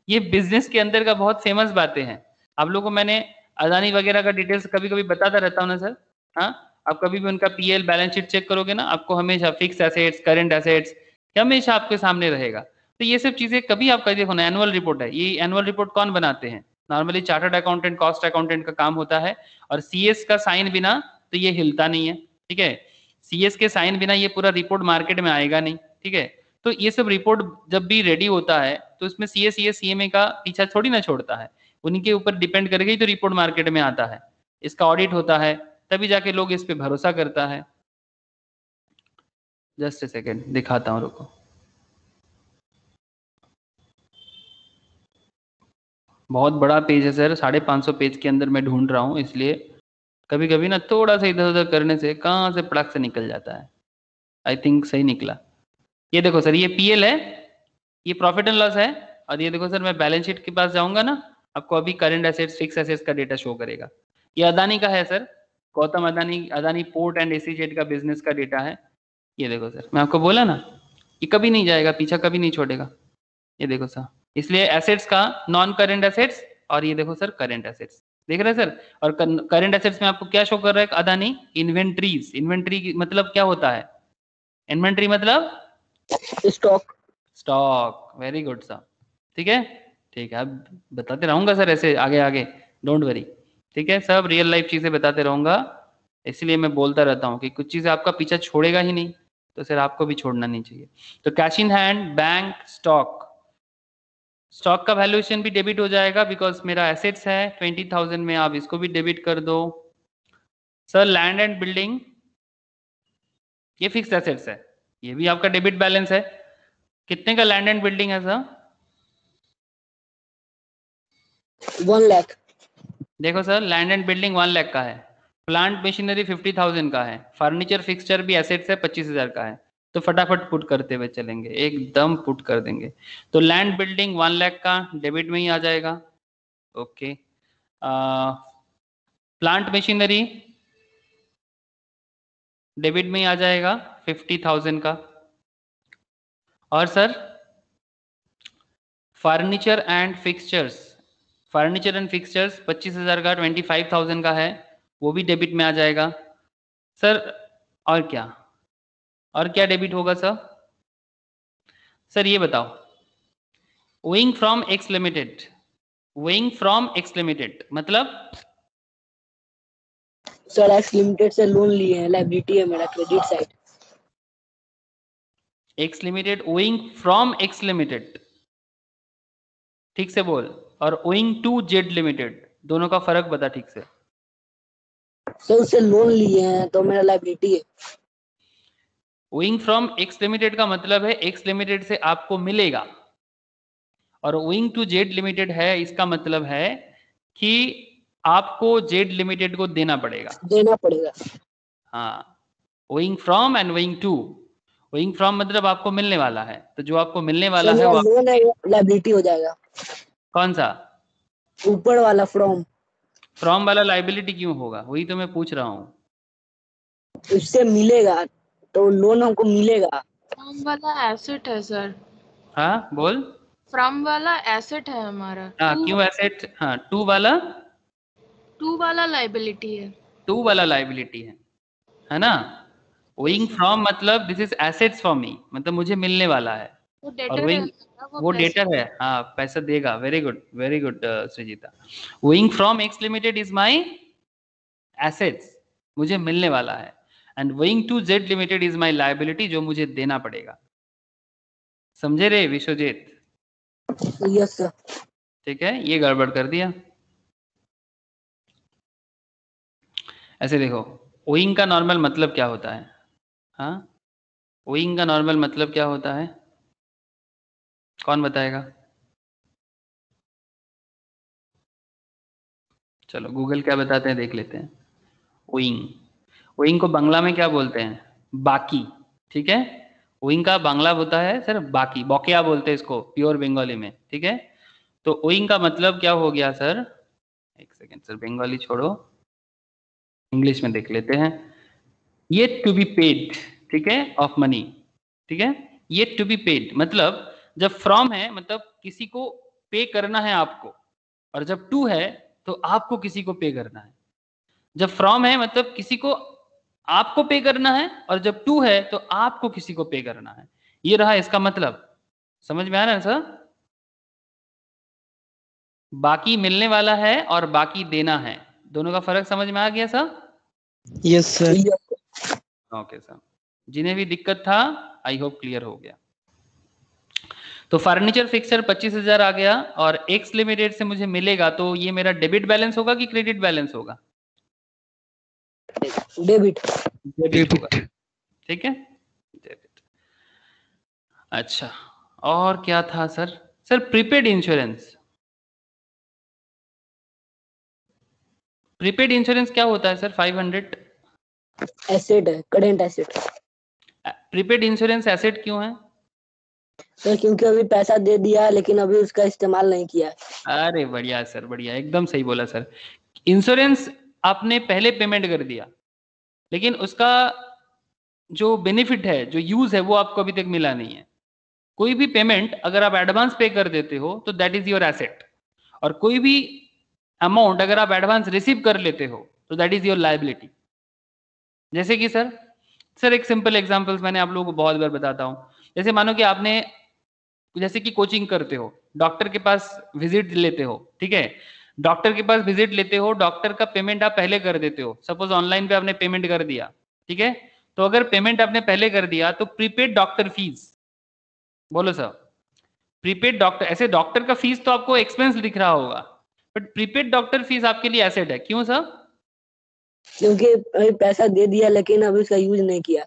ये बिजनेस के अंदर का बहुत फेमस बातें हैं। आप लोगों को मैंने अदानी वगैरह का डिटेल्स कभी कभी बताता रहता हूँ ना सर। हाँ, आप कभी भी उनका पीएल बैलेंस शीट चेक करोगे ना, आपको हमेशा फिक्स एसेट्स, करंट एसेट्स हमेशा आपके सामने रहेगा। तो ये सब चीजें कभी आपका देखो ना, एनुअल रिपोर्ट है, ये एनुअल रिपोर्ट कौन बनाते हैं? Normally chartered accountant, cost accountant का काम होता है। और सीएस का साइन बिना तो ये हिलता नहीं है, ठीक है? सीएस के साइन बिना ये पूरा रिपोर्ट मार्केट में आएगा नहीं, ठीक है? तो ये सब रिपोर्ट जब भी रेडी होता है तो इसमें सीएस सीएमए का पीछा थोड़ी ना छोड़ता है, उनके ऊपर डिपेंड करके ही तो रिपोर्ट मार्केट में आता है। इसका ऑडिट होता है तभी जाके लोग इस पे भरोसा करता है। जस्ट ए सेकेंड दिखाता हूँ, रुको। बहुत बड़ा पेज है सर, 550 पेज के अंदर मैं ढूंढ रहा हूँ, इसलिए कभी कभी ना थोड़ा सा इधर उधर करने से कहाँ से पड़क से निकल जाता है। आई थिंक सही निकला। ये देखो सर, ये पीएल है, ये प्रॉफिट एंड लॉस है, और ये देखो सर मैं बैलेंस शीट के पास जाऊंगा ना, आपको अभी करंट एसेट्स, फिक्स एसेट्स का डेटा शो करेगा। ये अदानी का है सर, Gautam Adani port and SEZ का बिजनेस का डेटा है। ये देखो सर, मैं आपको बोला ना, ये कभी नहीं जाएगा पीछा, कभी नहीं छोड़ेगा। ये देखो सर, इसलिए एसेट्स का नॉन करंट एसेट्स, और ये देखो सर करंट एसेट्स, देख रहे हैं सर? और करंट एसेट्स में आपको क्या शो कर रहा है? अदानी इन्वेंट्रीज। इन्वेंट्री मतलब क्या होता है? इन्वेंट्री मतलब स्टॉक। वेरी गुड सर, ठीक है, ठीक है। अब बताते रहूंगा सर ऐसे आगे आगे, डोंट वरी, ठीक है? सब रियल लाइफ चीजें बताते रहूंगा, इसलिए मैं बोलता रहता हूँ कि कुछ चीजें आपका पीछा छोड़ेगा ही नहीं, तो सर आपको भी छोड़ना नहीं चाहिए। तो cash in hand, bank, stock. Stock का वैल्यूएशन भी डेबिट हो जाएगा बिकॉज मेरा एसेट्स है 20,000 में, आप इसको भी डेबिट कर दो। सर लैंड एंड बिल्डिंग, ये फिक्स एसेट्स है, ये भी आपका डेबिट बैलेंस है। कितने का लैंड एंड बिल्डिंग है सर? 1 लाख। देखो sir, land and building 1 lakh का है, प्लांट मशीनरी 50,000 का है, फर्नीचर फिक्सचर भी एसेट्स है 25,000 का है। तो फटाफट पुट करते हुए चलेंगे, एकदम पुट कर देंगे। तो लैंड बिल्डिंग 1 लाख का डेबिट में ही आ जाएगा। ओके, प्लांट मशीनरी डेबिट में ही आ जाएगा 50,000 का। और sir furniture and fixtures, furniture and fixtures 25,000 का 25,000 का है, वो भी डेबिट में आ जाएगा सर। और क्या, और क्या डेबिट होगा सर? सर ये बताओ, owing from X limited, owing from X limited मतलब सर एक्स लिमिटेड से लोन लिए हैं, लायबिलिटी है मेरा credit side. X limited owing from X limited, ठीक से बोल, और ओइंग टू जेड लिमिटेड, दोनों का फर्क बता ठीक से। सर उससे लोन लिए हैं तो मेरा लायबिलिटी है। ओइंग फ्रॉम एक्स लिमिटेड का मतलब है एक्स लिमिटेड से आपको मिलेगा, और ओइंग टू जेड लिमिटेड है इसका मतलब है कि आपको जेड लिमिटेड को देना पड़ेगा। देना पड़ेगा। हाँ, owing from and owing to, owing from मतलब आपको मिलने वाला है, तो जो आपको मिलने वाला सर है मेरा वो लोन है, लायबिलिटी हो जाएगा। कौन सा? ऊपर वाला फ्रॉम। फ्रॉम वाला लाइबिलिटी क्यों होगा, वही तो मैं पूछ रहा हूँ। उससे मिलेगा तो लोन हमको मिलेगा। फ्रॉम वाला एसेट है सर, हाँ बोल। फ्रॉम वाला एसेट है हमारा। हाँ क्यों एसेट? हाँ टू वाला, टू वाला लाइबिलिटी है। टू वाला लाइबिलिटी है ना। ओइंग फ्रॉम मतलब this is assets for me, मतलब मुझे मिलने वाला है। वो और डेटर है ओइंग हमारा, वो पैसा डेटर है, हाँ पैसा देगा। Very good Srijita. Owing from X limited is my assets, मुझे मिलने वाला है, and owing to Z limited is my liability, जो मुझे देना पड़ेगा। समझे रे विश्वजीत? Yes sir. ठीक है, ये गड़बड़ कर दिया। ऐसे देखो, ओइंग का नॉर्मल मतलब क्या होता है? हाँ, ओइंग का नॉर्मल मतलब क्या होता है, कौन बताएगा? चलो गूगल क्या बताते हैं देख लेते हैं। ओइंग, ओइंग को बांग्ला में क्या बोलते हैं? बाकी। ठीक है, ओइंग का बांग्ला होता है सर बाकी, बौकिया बोलते हैं इसको प्योर बंगाली में। ठीक है, तो ओइंग का मतलब क्या हो गया सर? एक सेकेंड सर, बंगाली छोड़ो, इंग्लिश में देख लेते हैं। ये टू बी पेड, ठीक है, ऑफ मनी। ठीक है, ये टू बी पेड मतलब जब फ्रॉम है मतलब किसी को पे करना है आपको, और जब टू है तो आपको किसी को पे करना है। जब फ्रॉम है मतलब किसी को आपको पे करना है, और जब टू है तो आपको किसी को पे करना है। ये रहा इसका मतलब, समझ में आ रहा है सर? बाकी मिलने वाला है और बाकी देना है, दोनों का फर्क समझ में आ गया sir? Yes sir. Okay sir, जिन्हें भी दिक्कत था आई होप क्लियर हो गया। तो फर्नीचर फिक्सर 25,000 आ गया, और एक्स लिमिटेड से मुझे मिलेगा, तो ये मेरा डेबिट बैलेंस होगा कि क्रेडिट बैलेंस होगा? डेबिट। डेबिट होगा। ठीक है, डेबिट। अच्छा, और क्या था sir? Sir prepaid insurance, prepaid insurance क्या होता है सर? 500 एसेट है, current asset. Prepaid insurance asset क्यों है? सर क्योंकि अभी पैसा दे दिया है लेकिन अभी उसका इस्तेमाल नहीं किया है। अरे बढ़िया सर, बढ़िया, एकदम सही बोला सर। इंश्योरेंस आपने पहले पेमेंट कर दिया, लेकिन उसका जो बेनिफिट है, जो यूज है, वो आपको अभी तक मिला नहीं है। कोई भी पेमेंट अगर आप एडवांस पे कर देते हो तो दैट इज योर एसेट, और कोई भी अमाउंट अगर आप एडवांस रिसीव कर लेते हो तो दैट इज योर लायबिलिटी। जैसे कि सर एक सिंपल एग्जांपल्स मैंने आप लोगों को बहुत बार बताता हूं। जैसे मानो कि आपने, जैसे कि कोचिंग करते हो, डॉक्टर के पास विजिट लेते हो, ठीक है, डॉक्टर के पास विजिट लेते हो, डॉक्टर का पेमेंट आप पहले कर देते हो, सपोज ऑनलाइन पे आपने पेमेंट कर दिया, ठीक है, तो अगर पेमेंट आपने पहले कर दिया तो प्रीपेड डॉक्टर फीस, बोलो सर, प्रीपेड डॉक्टर, ऐसे डॉक्टर का फीस तो आपको एक्सपेंस दिख रहा होगा, बट प्रीपेड डॉक्टर फीस आपके लिए एसेट है। क्यों सर? क्योंकि अभी पैसा दे दिया लेकिन अभी उसका यूज नहीं किया।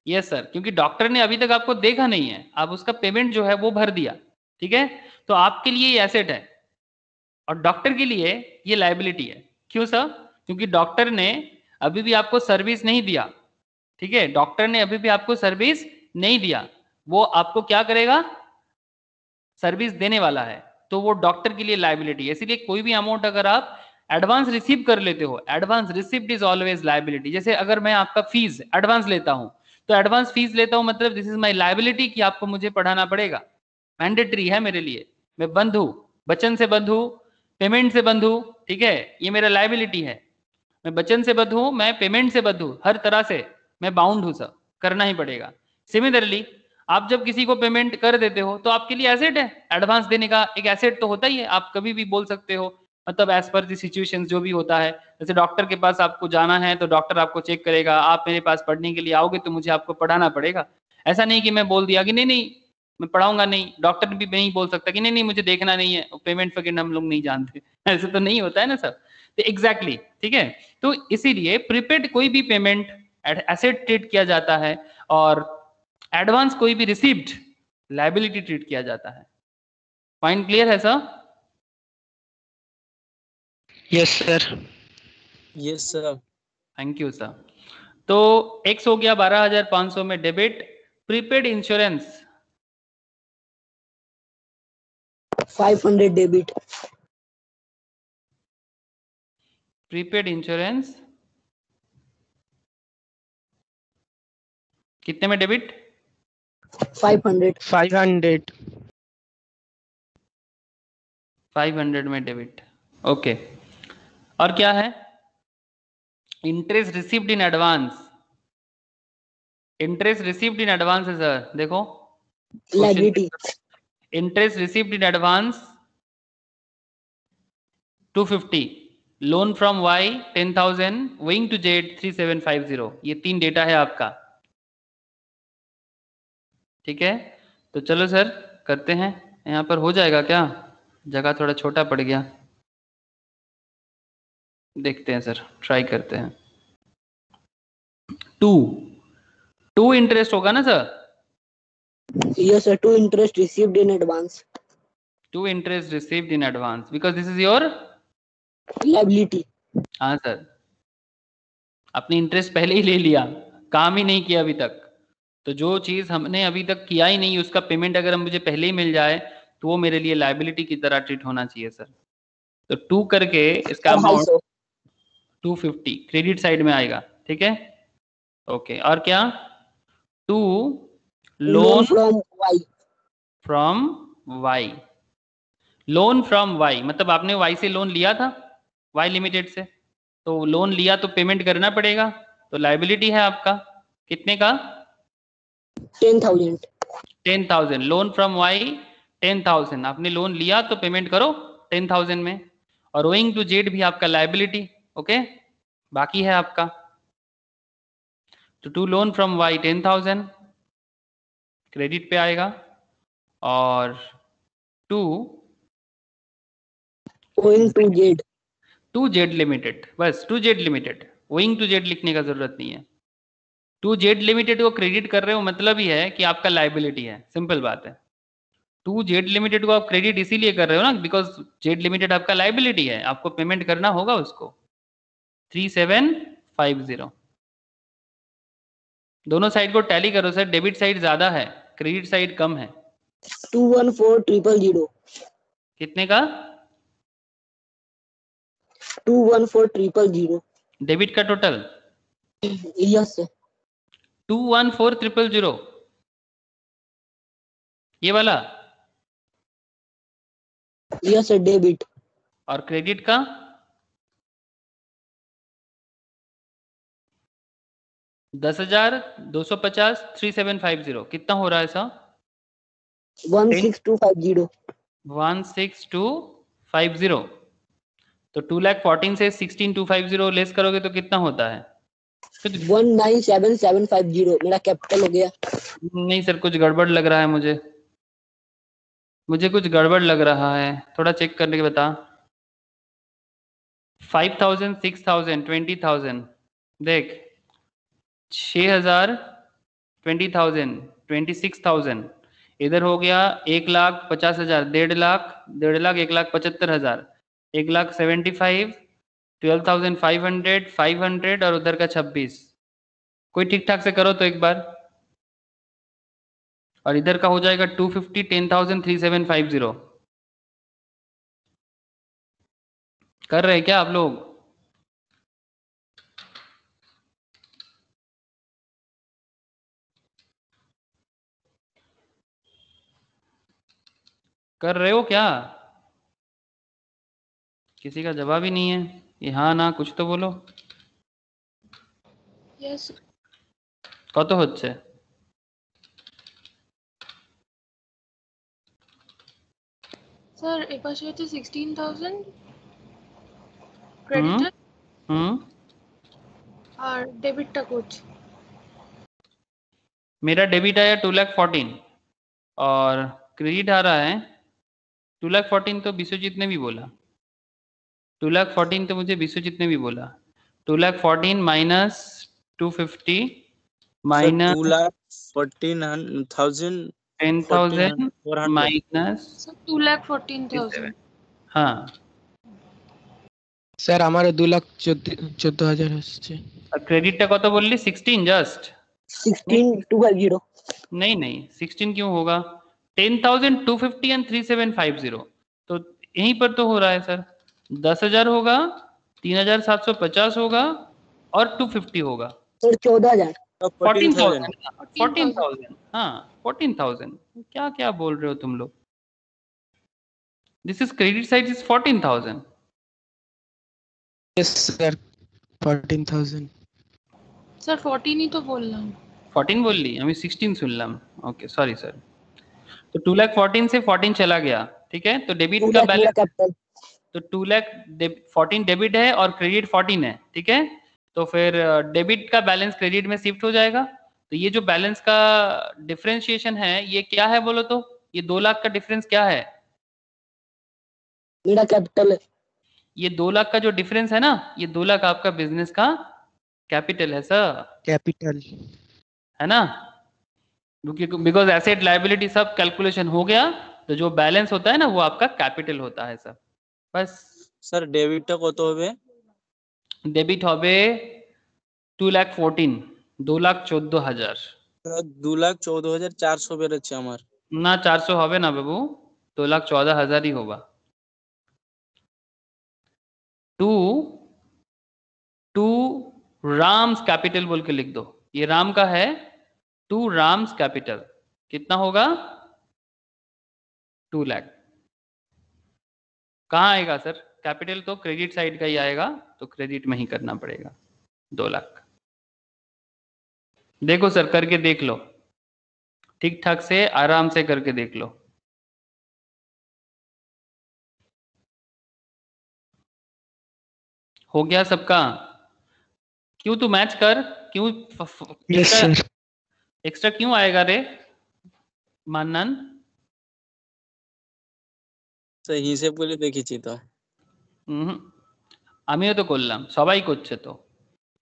यस सर, क्योंकि डॉक्टर ने अभी तक आपको देखा नहीं है, आप उसका पेमेंट जो है वो भर दिया, ठीक है, तो आपके लिए ये एसेट है और डॉक्टर के लिए ये लायबिलिटी है। क्यों सर? क्योंकि डॉक्टर ने अभी भी आपको सर्विस नहीं दिया, ठीक है, डॉक्टर ने अभी भी आपको सर्विस नहीं दिया, वो आपको क्या करेगा, सर्विस देने वाला है, तो वो डॉक्टर के लिए लायबिलिटी है। इसीलिए कोई भी अमाउंट अगर आप एडवांस रिसीव कर लेते हो, advance receipt is always liability. जैसे अगर मैं आपका फीस एडवांस लेता हूं, तो एडवांस फीस लेता हूं मतलब दिस इज माय लायबिलिटी कि आपको मुझे पढ़ाना पड़ेगा, मैंडेटरी है मेरे लिए, मैं बंध हूं, वचन से बंध हूं, पेमेंट से बंध हूं, ठीक है, ये मेरा लायबिलिटी है, मैं वचन से बंध हूं, मैं पेमेंट से बंध हूं, हर तरह से मैं बाउंड हूं सर, करना ही पड़ेगा। सिमिलरली आप जब किसी को पेमेंट कर देते हो तो आपके लिए एसेट है, एडवांस देने का एक एसेट तो होता ही है, आप कभी भी बोल सकते हो, मतलब एज पर दी सिचुएशंस जो भी होता है, जैसे डॉक्टर के पास आपको जाना है तो डॉक्टर आपको चेक करेगा, आप मेरे पास पढ़ने के लिए आओगे तो मुझे आपको पढ़ाना पड़ेगा। ऐसा नहीं कि मैं बोल दिया कि नहीं नहीं मैं पढ़ाऊंगा नहीं, डॉक्टर भी नहीं बोल सकता कि नहीं नहीं मुझे देखना नहीं है, पेमेंट वगैरह हम लोग नहीं जानते, ऐसे तो नहीं होता है ना सर। तो एग्जैक्टली ठीक है, तो इसीलिए प्रीपेड कोई भी पेमेंट एसेट ट्रीट किया जाता है और एडवांस कोई भी रिसीव्ड लायबिलिटी ट्रीट किया जाता है। पॉइंट क्लियर है sir? Yes sir. Yes sir. Thank you sir. तो एक्स हो गया 12,500 में debit. Prepaid insurance 500 debit. Prepaid insurance कितने में डेबिट? 500। 500 में डेबिट। ओके, और क्या है? Interest received in advance. Interest received in advance है सर, देखो liability. Interest received in advance 250, loan from Y 10,000, owing to Z 3750। ये 3 डेटा है आपका, ठीक है। तो चलो सर करते हैं, यहाँ पर हो जाएगा क्या? जगह थोड़ा छोटा पड़ गया, देखते हैं सर, ट्राई करते हैं। 2 इंटरेस्ट होगा ना sir? Yes sir, 2 interest received in advance. 2 interest received in advance because this is your Liability. हाँ सर, अपनी इंटरेस्ट पहले ही ले लिया, काम ही नहीं किया अभी तक, तो जो चीज हमने अभी तक किया ही नहीं उसका पेमेंट अगर मुझे पहले ही मिल जाए तो वो मेरे लिए लायबिलिटी की तरह ट्रीट होना चाहिए सर। तो 2 करके इसका अमाउंट 250 क्रेडिट साइड में आएगा, ठीक है। ओके, और क्या? 2 loan from Y. From Y. Loan from Y मतलब आपने वाई से लोन लिया था, वाई लिमिटेड से, तो लोन लिया तो पेमेंट करना पड़ेगा, तो लायबिलिटी है आपका कितने का? 10,000. 10,000। लोन फ्रॉम वाई 10,000, आपने लोन लिया तो पेमेंट करो 10,000 में, और ओइंग टू जेड भी आपका लायबिलिटी, ओके, बाकी है आपका। तो 2 लोन फ्रॉम वाई 10,000 क्रेडिट पे आएगा, और 2 Owing to Z. To Z limited, बस 2 Z limited, owing to Z लिखने का जरूरत नहीं है। 2 जेड लिमिटेड को क्रेडिट कर रहे हो मतलब ही है कि आपका लायबिलिटी है, सिंपल बात है। 2 जेड लिमिटेड को आप क्रेडिट इसीलिए कर रहे हो ना बिकॉज जेड लिमिटेड आपका लायबिलिटी है, आपको पेमेंट करना होगा उसको 3750। दोनों साइड को टैली करो सर, डेबिट साइड ज्यादा है, क्रेडिट साइड कम है। 214,000. कितने का? 214,000. डेबिट का टोटल Yes sir. 214,000, ये वाला, Yes sir, debit. और क्रेडिट का 10,250 3750 कितना हो रहा है सर? 16250. 16250। तो 2,14,000 से 16,250 लेस करोगे तो कितना होता है? 197,750. मेरा कैपिटल हो गया। नहीं सर, कुछ गड़बड़ लग रहा है मुझे कुछ गड़बड़ लग रहा है, थोड़ा चेक करने के बता। 5,000 6,000 20,000 देख, 6,000 20,000, 26,000, इधर हो गया 1,50,000, 1,50,000, 1,50,000, 1,75,000, 1,75,000, 12,500, 500 और उधर का 26। कोई ठीक ठाक से करो तो एक बार। और इधर का हो जाएगा 250, 10,3750। कर रहे हैं क्या आप लोग? कर रहे हो क्या? किसी का जवाब ही नहीं है। ये हाँ ना कुछ तो बोलो। Yes. কত হচ্ছে? Sir, এপাশে হচ্ছে 16,000 ক্রেডিটার আর ডেবিটটা করছি। मेरा डेबिट आया 2,14,000 और क्रेडिट आ रहा है 2,14,000। तो विश्वजीत ने भी बोला 2,14,000, तो मुझे विश्वजीत ने भी बोला 2,14,000 माइनस 250 माइनस 2,14,000 10,000 माइनस Sir, 2,14,000 हाँ। স্যার আমারও 2,14,000 হচ্ছে। और क्रेडिट कत बोलली 16 जस्ट 16,250 नहीं नहीं 16 क्यों होगा? 10,250 एंड 3,750 तो यहीं पर तो हो रहा है सर। 10,000 होगा, 3,750 होगा और 250 होगा। सर 14,000 14,000 14,000 हाँ 14,000। क्या क्या बोल रहे हो तुम लोग? This is credit side is 14,000। Yes sir 14,000। Sir 14ই তো বললাম। 14 बोल ली, हमें 16 सुनलाम। Okay sorry sir. तो 2,14,000 से 14 चला गया, ठीक है। तो डेबिट का बैलेंस कैपिटल तो 2,14,000 डेबिट है और क्रेडिट 14 है, ठीक है। तो फिर डेबिट का बैलेंस क्रेडिट में शिफ्ट हो जाएगा। तो ये जो बैलेंस का डिफरेंशिएशन है ये क्या है बोलो तो? ये 2 लाख का डिफरेंस क्या है? मेरा कैपिटल है। ये 2 लाख का जो डिफरेंस है ना, ये 2 लाख आपका बिजनेस का कैपिटल है सर, कैपिटल है ना। बिकॉज एसेट लायबिलिटी सब कैलकुलेशन हो गया, तो जो बैलेंस होता है ना वो आपका कैपिटल होता है सर। बस স্যার ডেবিটটা কত হবে? डेबिट হবে 2,14,000 2,14,000 2,14,400 বেরোচ্ছে আমার। না 400 হবে না বাবু, 2,14,000 ही होगा। टू राम्स कैपिटल बोल के लिख दो, ये राम का है। 2 राम्स कैपिटल कितना होगा? 2 लाख। कहाँ आएगा सर कैपिटल? तो क्रेडिट साइड का ही आएगा, तो क्रेडिट में ही करना पड़ेगा 2 लाख। देखो सर करके देख लो, ठीक ठाक से आराम से करके देख लो। हो गया सबका? क्यों तू मैच कर, क्यों यस सर। एक्स्ट्रा क्यों आएगा रे मानन? স্যার হিসেব করে দেখেছি তো। আমিও তো করলাম, সবাই করছে তো।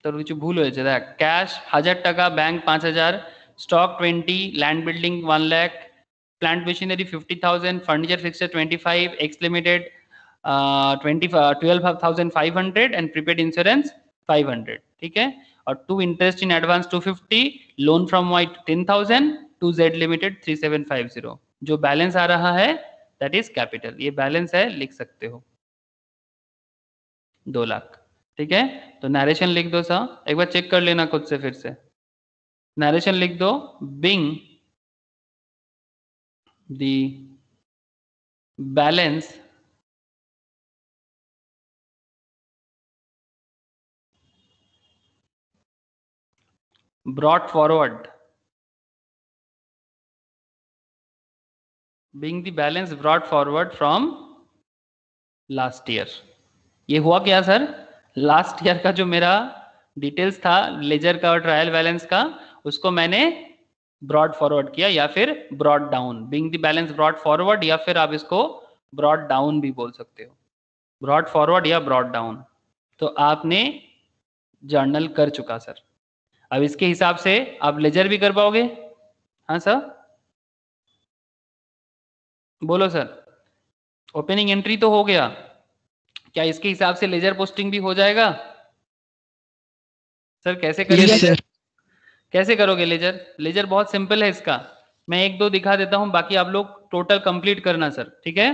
তোর কিছু ভুল হয়েছে দেখ। ক্যাশ 1,000 টাকা, bank 5,000, stock 20, land building 1 lakh, plant machinery 50,000, furniture fixture 25, x limited 12,500 and prepaid insurance 500, ठीक है। और 2 interest in advance 250, loan from white 10,000, 2 Z limited 3,750। जो बैलेंस आ रहा है दैट इज कैपिटल। ये बैलेंस है, लिख सकते हो 2 लाख, ठीक है। तो नरेशन लिख दो सा, एक बार चेक कर लेना खुद से फिर से। नरेशन लिख दो, Bing the balance brought forward, being the balance brought forward from last year। ये हुआ क्या सर? लास्ट ईयर का जो मेरा डिटेल्स था लेजर का और ट्रायल बैलेंस का, उसको मैंने ब्रॉड फॉरवर्ड किया या फिर brought down. Being the balance brought forward, या फिर आप इसको ब्रॉड डाउन भी बोल सकते हो, ब्रॉड फॉरवर्ड या ब्रॉड डाउन। तो आपने जर्नल कर चुका सर। अब इसके हिसाब से आप लेजर भी कर पाओगे? हाँ सर, बोलो सर। ओपनिंग एंट्री तो हो गया, क्या इसके हिसाब से लेजर पोस्टिंग भी हो जाएगा? सर कैसे करेंगे? Yes sir. कैसे करोगे लेजर? लेजर बहुत सिंपल है इसका, मैं एक दो दिखा देता हूं, बाकी आप लोग टोटल कंप्लीट करना सर, ठीक है?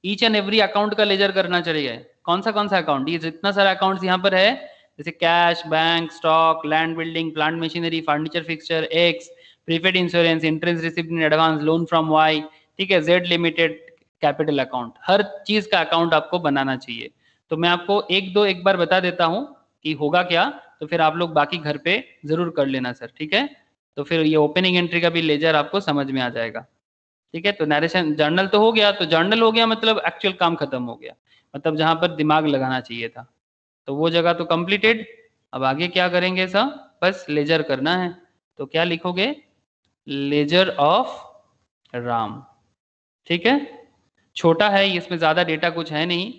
ईच एंड एवरी अकाउंट का लेजर करना चाहिए। कौन सा अकाउंट? ये जितना सारा अकाउंट यहाँ पर है, जैसे cash, bank, stock, land building, plant machinery, furniture fixture, X, prepaid insurance, interest receipt in advance, loan from Y, ठीक है, जेड लिमिटेड, कैपिटल अकाउंट, हर चीज का अकाउंट आपको बनाना चाहिए। तो मैं आपको एक बार बता देता हूं कि होगा क्या, तो फिर आप लोग बाकी घर पे जरूर कर लेना सर, ठीक है? तो फिर ये ओपनिंग एंट्री का भी लेजर आपको समझ में आ जाएगा, ठीक है? तो नरेशन जर्नल तो हो गया, तो जर्नल हो गया मतलब एक्चुअल काम खत्म हो गया, मतलब जहां पर दिमाग लगाना चाहिए था, तो वो जगह तो कंप्लीटेड। अब आगे क्या करेंगे सर? बस लेजर करना है। तो क्या लिखोगे? लेजर ऑफ राम, ठीक है? छोटा है, इसमें ज्यादा डेटा कुछ है नहीं।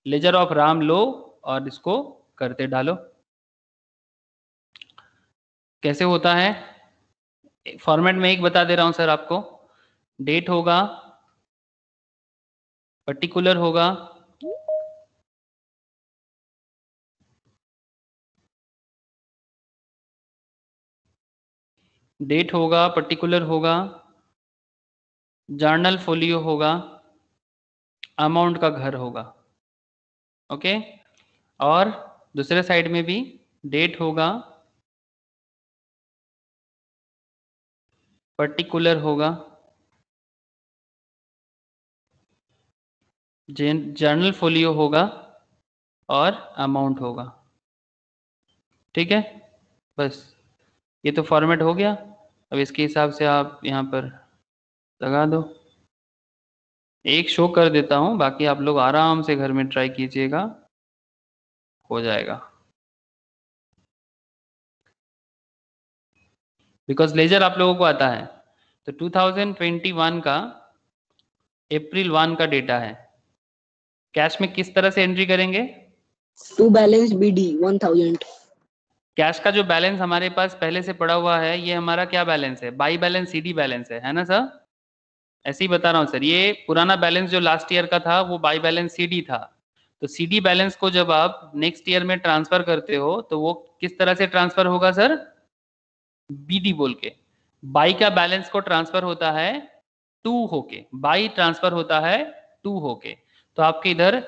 लेजर ऑफ राम लो और इसको करते डालो। कैसे होता है? फॉर्मेट में एक बता दे रहा हूं सर आपको। डेट होगा, पर्टिकुलर होगा, डेट होगा, पर्टिकुलर होगा, जर्नल फोलियो होगा, अमाउंट का घर होगा, ओके? और दूसरे साइड में भी डेट होगा, पर्टिकुलर होगा, जर्नल फोलियो होगा और अमाउंट होगा, ठीक है? बस ये तो फॉर्मेट हो गया। अब इसके हिसाब से आप यहाँ पर लगा दो। एक शो कर देता हूँ, बाकी आप लोग आराम से घर में ट्राई कीजिएगा, हो जाएगा। बिकॉज लेजर आप लोगों को आता है। तो 2021 का अप्रैल 1 का डेटा है। कैश में किस तरह से एंट्री करेंगे? To balance BD 1000। कैश का जो बैलेंस हमारे पास पहले से पड़ा हुआ है, ये हमारा क्या बैलेंस है? बाई बैलेंस CD बैलेंस है ना सर? ऐसे ही बता रहा हूँ सर, ये पुराना बैलेंस जो लास्ट ईयर का था वो बाई बैलेंस CD था। तो CD बैलेंस को जब आप नेक्स्ट ईयर में ट्रांसफर करते हो तो वो किस तरह से ट्रांसफर होगा सर? BD बोल के। बाई का बैलेंस को ट्रांसफर होता है 2 होके, बाई ट्रांसफर होता है 2 होके। तो आपके इधर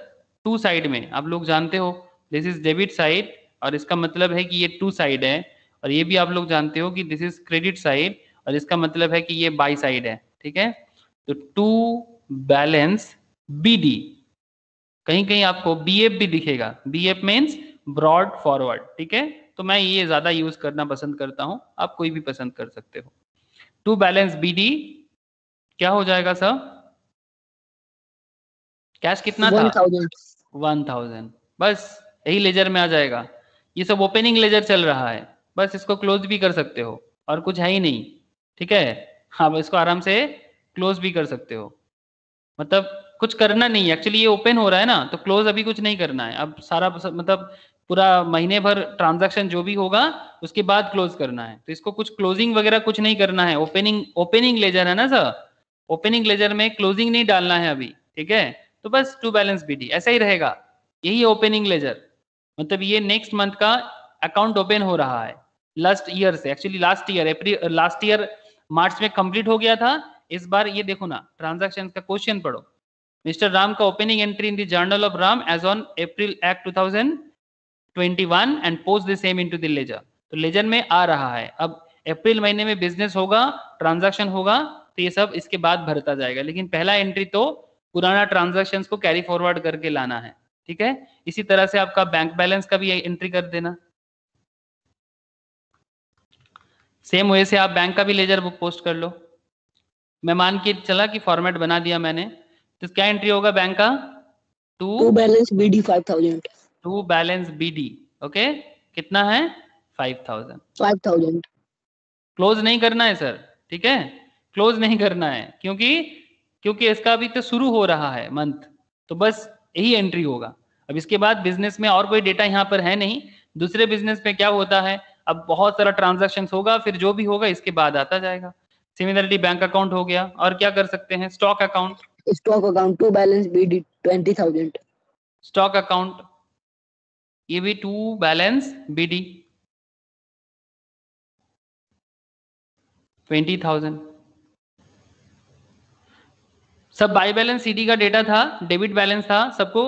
2 साइड में आप लोग जानते हो, दिस इज डेबिट साइड, और इसका मतलब है कि ये 2 साइड है, और ये भी आप लोग जानते हो कि दिस इज क्रेडिट साइड, और इसका मतलब है कि ये बाई साइड है, ठीक है? तो 2 बैलेंस BD, कहीं कहीं आपको BF भी दिखेगा। BF मीन्स ब्रॉड फॉरवर्ड, ठीक है? तो मैं ये ज्यादा यूज करना पसंद करता हूं, आप कोई भी पसंद कर सकते हो। 2 बैलेंस BD क्या हो जाएगा सर? कैश कितना था? 1000। 1000। बस यही लेजर में आ जाएगा। ये सब ओपनिंग लेजर चल रहा है, बस इसको क्लोज भी कर सकते हो, और कुछ है ही नहीं, ठीक है? हाँ, इसको आराम से क्लोज भी कर सकते हो, मतलब कुछ करना नहीं है। एक्चुअली ये ओपन हो रहा है ना, तो क्लोज अभी कुछ नहीं करना है। अब सारा मतलब पूरा महीने भर ट्रांजैक्शन जो भी होगा उसके बाद क्लोज करना है, तो इसको कुछ क्लोजिंग वगैरह कुछ नहीं करना है। ओपनिंग लेजर है ना सर, ओपनिंग लेजर में क्लोजिंग नहीं डालना है अभी, ठीक है? तो बस 2 बैलेंस BD ऐसा ही रहेगा, यही है ओपनिंग लेजर। मतलब ये नेक्स्ट मंथ का अकाउंट ओपन हो रहा है लास्ट ईयर से। एक्चुअली लास्ट ईयर मार्च में कंप्लीट हो गया था। इस बार ये देखो ना, ट्रांजैक्शन का क्वेश्चन पढ़ो। मिस्टर राम का opening entry in the journal of Ram as on April एक्ट 2021 and post the same into the ledger. तो लेजर में आ रहा है। अब अप्रैल महीने में बिजनेस होगा, ट्रांजैक्शन होगा, तो ये सब इसके बाद भरता जाएगा, लेकिन पहला एंट्री तो पुराना ट्रांजैक्शन को कैरी फॉरवर्ड करके लाना है, ठीक है? इसी तरह से आपका बैंक बैलेंस का भी एंट्री कर देना। सेम वे से आप बैंक का भी लेजर बुक पोस्ट कर लो। मैं मान के चला कि फॉर्मेट बना दिया मैंने, तो क्या एंट्री होगा बैंक का? To balance BD 5000। 2 balance BD, okay? कितना है? 5000। 5000। क्लोज नहीं करना है सर, ठीक है? क्लोज नहीं करना है, क्योंकि इसका अभी तो शुरू हो रहा है मंथ, तो बस यही एंट्री होगा। अब इसके बाद बिजनेस में और कोई डेटा यहाँ पर है नहीं। दूसरे बिजनेस में क्या होता है, अब बहुत सारा ट्रांजैक्शंस होगा, फिर जो भी होगा इसके बाद आता जाएगा। सिमिलरली बैंक अकाउंट हो गया, और क्या कर सकते हैं, stock account. Stock account to balance BD 20,000। Stock account ये भी टू बैलेंस BD 20,000। सब बाई बैलेंस CD का डेटा था, डेबिट बैलेंस था, सबको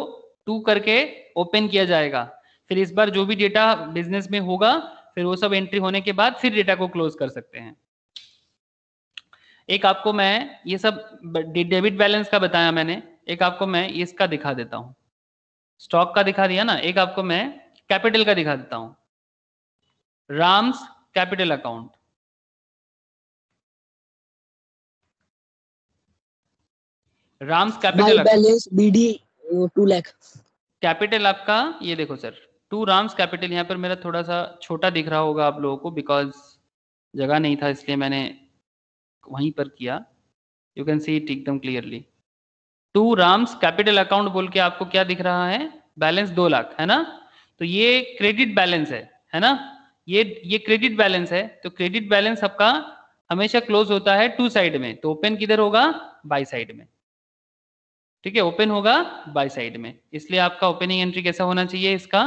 टू करके ओपन किया जाएगा। फिर इस बार जो भी डेटा बिजनेस में होगा, फिर वो सब एंट्री होने के बाद फिर डेटा को क्लोज कर सकते हैं। एक आपको मैं ये सब डेबिट बैलेंस का बताया मैंने, एक आपको मैं इसका दिखा देता हूँ। स्टॉक का दिखा दिया ना, एक आपको मैं कैपिटल का दिखा देता हूँ। Ram's capital account, Ram's capital balance BD 2 lakh. Capital आपका ये देखो सर, टू राम्स कैपिटल। यहाँ पर मेरा थोड़ा सा छोटा दिख रहा होगा आप लोगों को, बिकॉज जगह नहीं था इसलिए मैंने वहीं पर किया। यू कैन सी इट एकदम clearly. To Ram's capital account बोल के आपको क्या दिख रहा है, बैलेंस 2 लाख है ना। तो ये क्रेडिट बैलेंस है ना, ये क्रेडिट बैलेंस है। तो क्रेडिट बैलेंस आपका हमेशा क्लोज होता है टू साइड में, तो ओपन किधर होगा, बाई साइड में। ठीक है, ओपन होगा बाई साइड में। इसलिए आपका ओपनिंग एंट्री कैसा होना चाहिए, इसका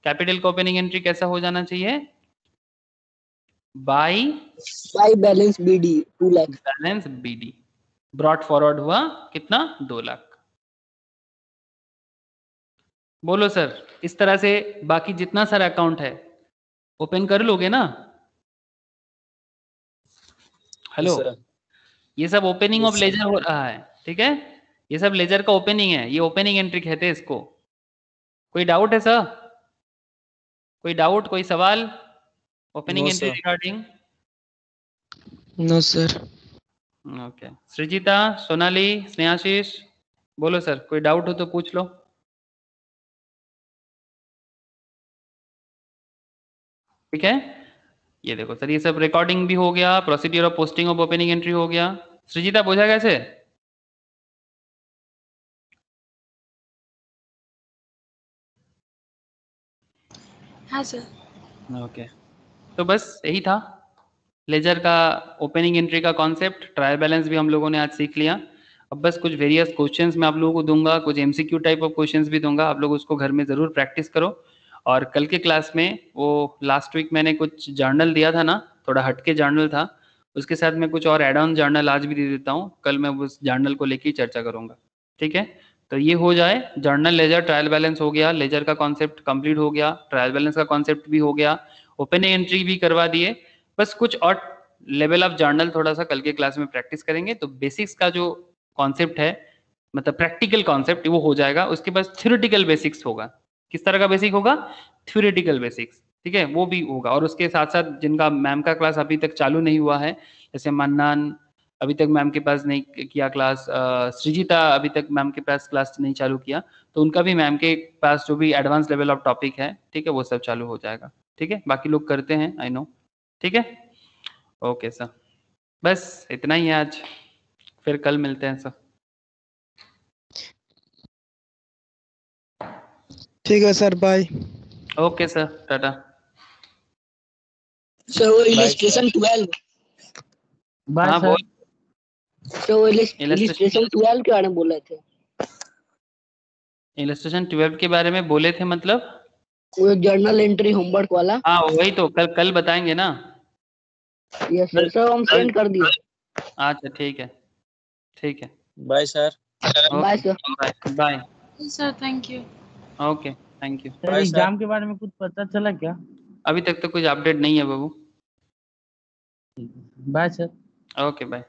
कैपिटल का ओपनिंग एंट्री कैसा हो जाना चाहिए, by balance BD 2 lakh. Balance BD brought forward हुआ कितना, 2 लाख। बोलो सर, इस तरह से बाकी जितना सारा अकाउंट है ओपन कर लोगे ना। हेलो, ये सब ओपनिंग ऑफ लेजर हो रहा है, ठीक है, ये सब लेजर का ओपनिंग है, ये ओपनिंग एंट्री कहते हैं इसको। कोई डाउट है सर, कोई डाउट, कोई सवाल opening entry regarding? No sir. Okay, Srijita, Sonali, Snehashish, बोलो सर, कोई डाउट हो तो पूछ लो। ठीक है, ये देखो सर, ये सब रिकॉर्डिंग भी हो गया, procedure of posting of opening entry हो गया। सृजिता बोझा कैसे? हाँ सर। ओके, तो बस यही था लेजर का ओपनिंग एंट्री का कॉन्सेप्ट। ट्रायल बैलेंस भी हम लोगों ने आज सीख लिया। अब बस कुछ वेरियस क्वेश्चंस मैं आप लोगों को दूंगा, कुछ MCQ टाइप ऑफ क्वेश्चंस भी दूंगा, आप लोग उसको घर में ज़रूर प्रैक्टिस करो। और कल के क्लास में, वो लास्ट वीक मैंने कुछ जर्नल दिया था ना, थोड़ा हटके जर्नल था, उसके साथ मैं कुछ और एड ऑन जर्नल आज भी दे देता हूँ। कल मैं उस जर्नल को लेके ही चर्चा करूँगा, ठीक है। तो ये हो जाए, जर्नल लेजर ट्रायल बैलेंस हो गया, लेजर का कॉन्सेप्ट कंप्लीट हो गया, ट्रायल बैलेंस का कॉन्सेप्ट भी हो गया, ओपनिंग एंट्री भी करवा दिए। बस कुछ और लेवल ऑफ जर्नल थोड़ा सा कल के क्लास में प्रैक्टिस करेंगे, तो बेसिक्स का जो कॉन्सेप्ट है, मतलब प्रैक्टिकल कॉन्सेप्ट, वो हो जाएगा। उसके बाद थ्योरेटिकल बेसिक्स होगा। किस तरह का बेसिक होगा, थ्योरेटिकल बेसिक्स, ठीक है, वो भी होगा। और उसके साथ साथ जिनका मैम का क्लास अभी तक चालू नहीं हुआ है, जैसे मन्नान अभी तक मैम के पास नहीं किया क्लास, सृजिता अभी तक मैम के पास क्लास नहीं चालू किया, तो उनका भी मैम के पास जो भी एडवांस लेवल ऑफ टॉपिक है, ठीक है, वो सब चालू हो जाएगा। ठीक है, बाकी लोग करते हैं, आई नो, ठीक है। ओके सर, बस इतना ही है आज, फिर कल मिलते हैं सर। ठीक है sir, bye. Okay sir, tata. Sir वो इलस्ट्रेशन 12, बाय हाँ सर। बोल। सर वो इलस्ट्रेशन 12 के बारे में बोल रहे थे। इलस्ट्रेशन 12 के बारे में बोले थे, मतलब वो जर्नल एंट्री होमवर्क वाला। हाँ वही तो, कल बताएंगे ना। यस सर, सर हम सेंड कर दिए। अच्छा ठीक है, ठीक है, bye sir. Bye sir. Bye bye. Sir thank you. Okay, thank you. Sir Bye, exam के बारे में कुछ पता चला क्या? अभी तक तो कुछ अपडेट नहीं है बाबू। Bye sir. Okay bye.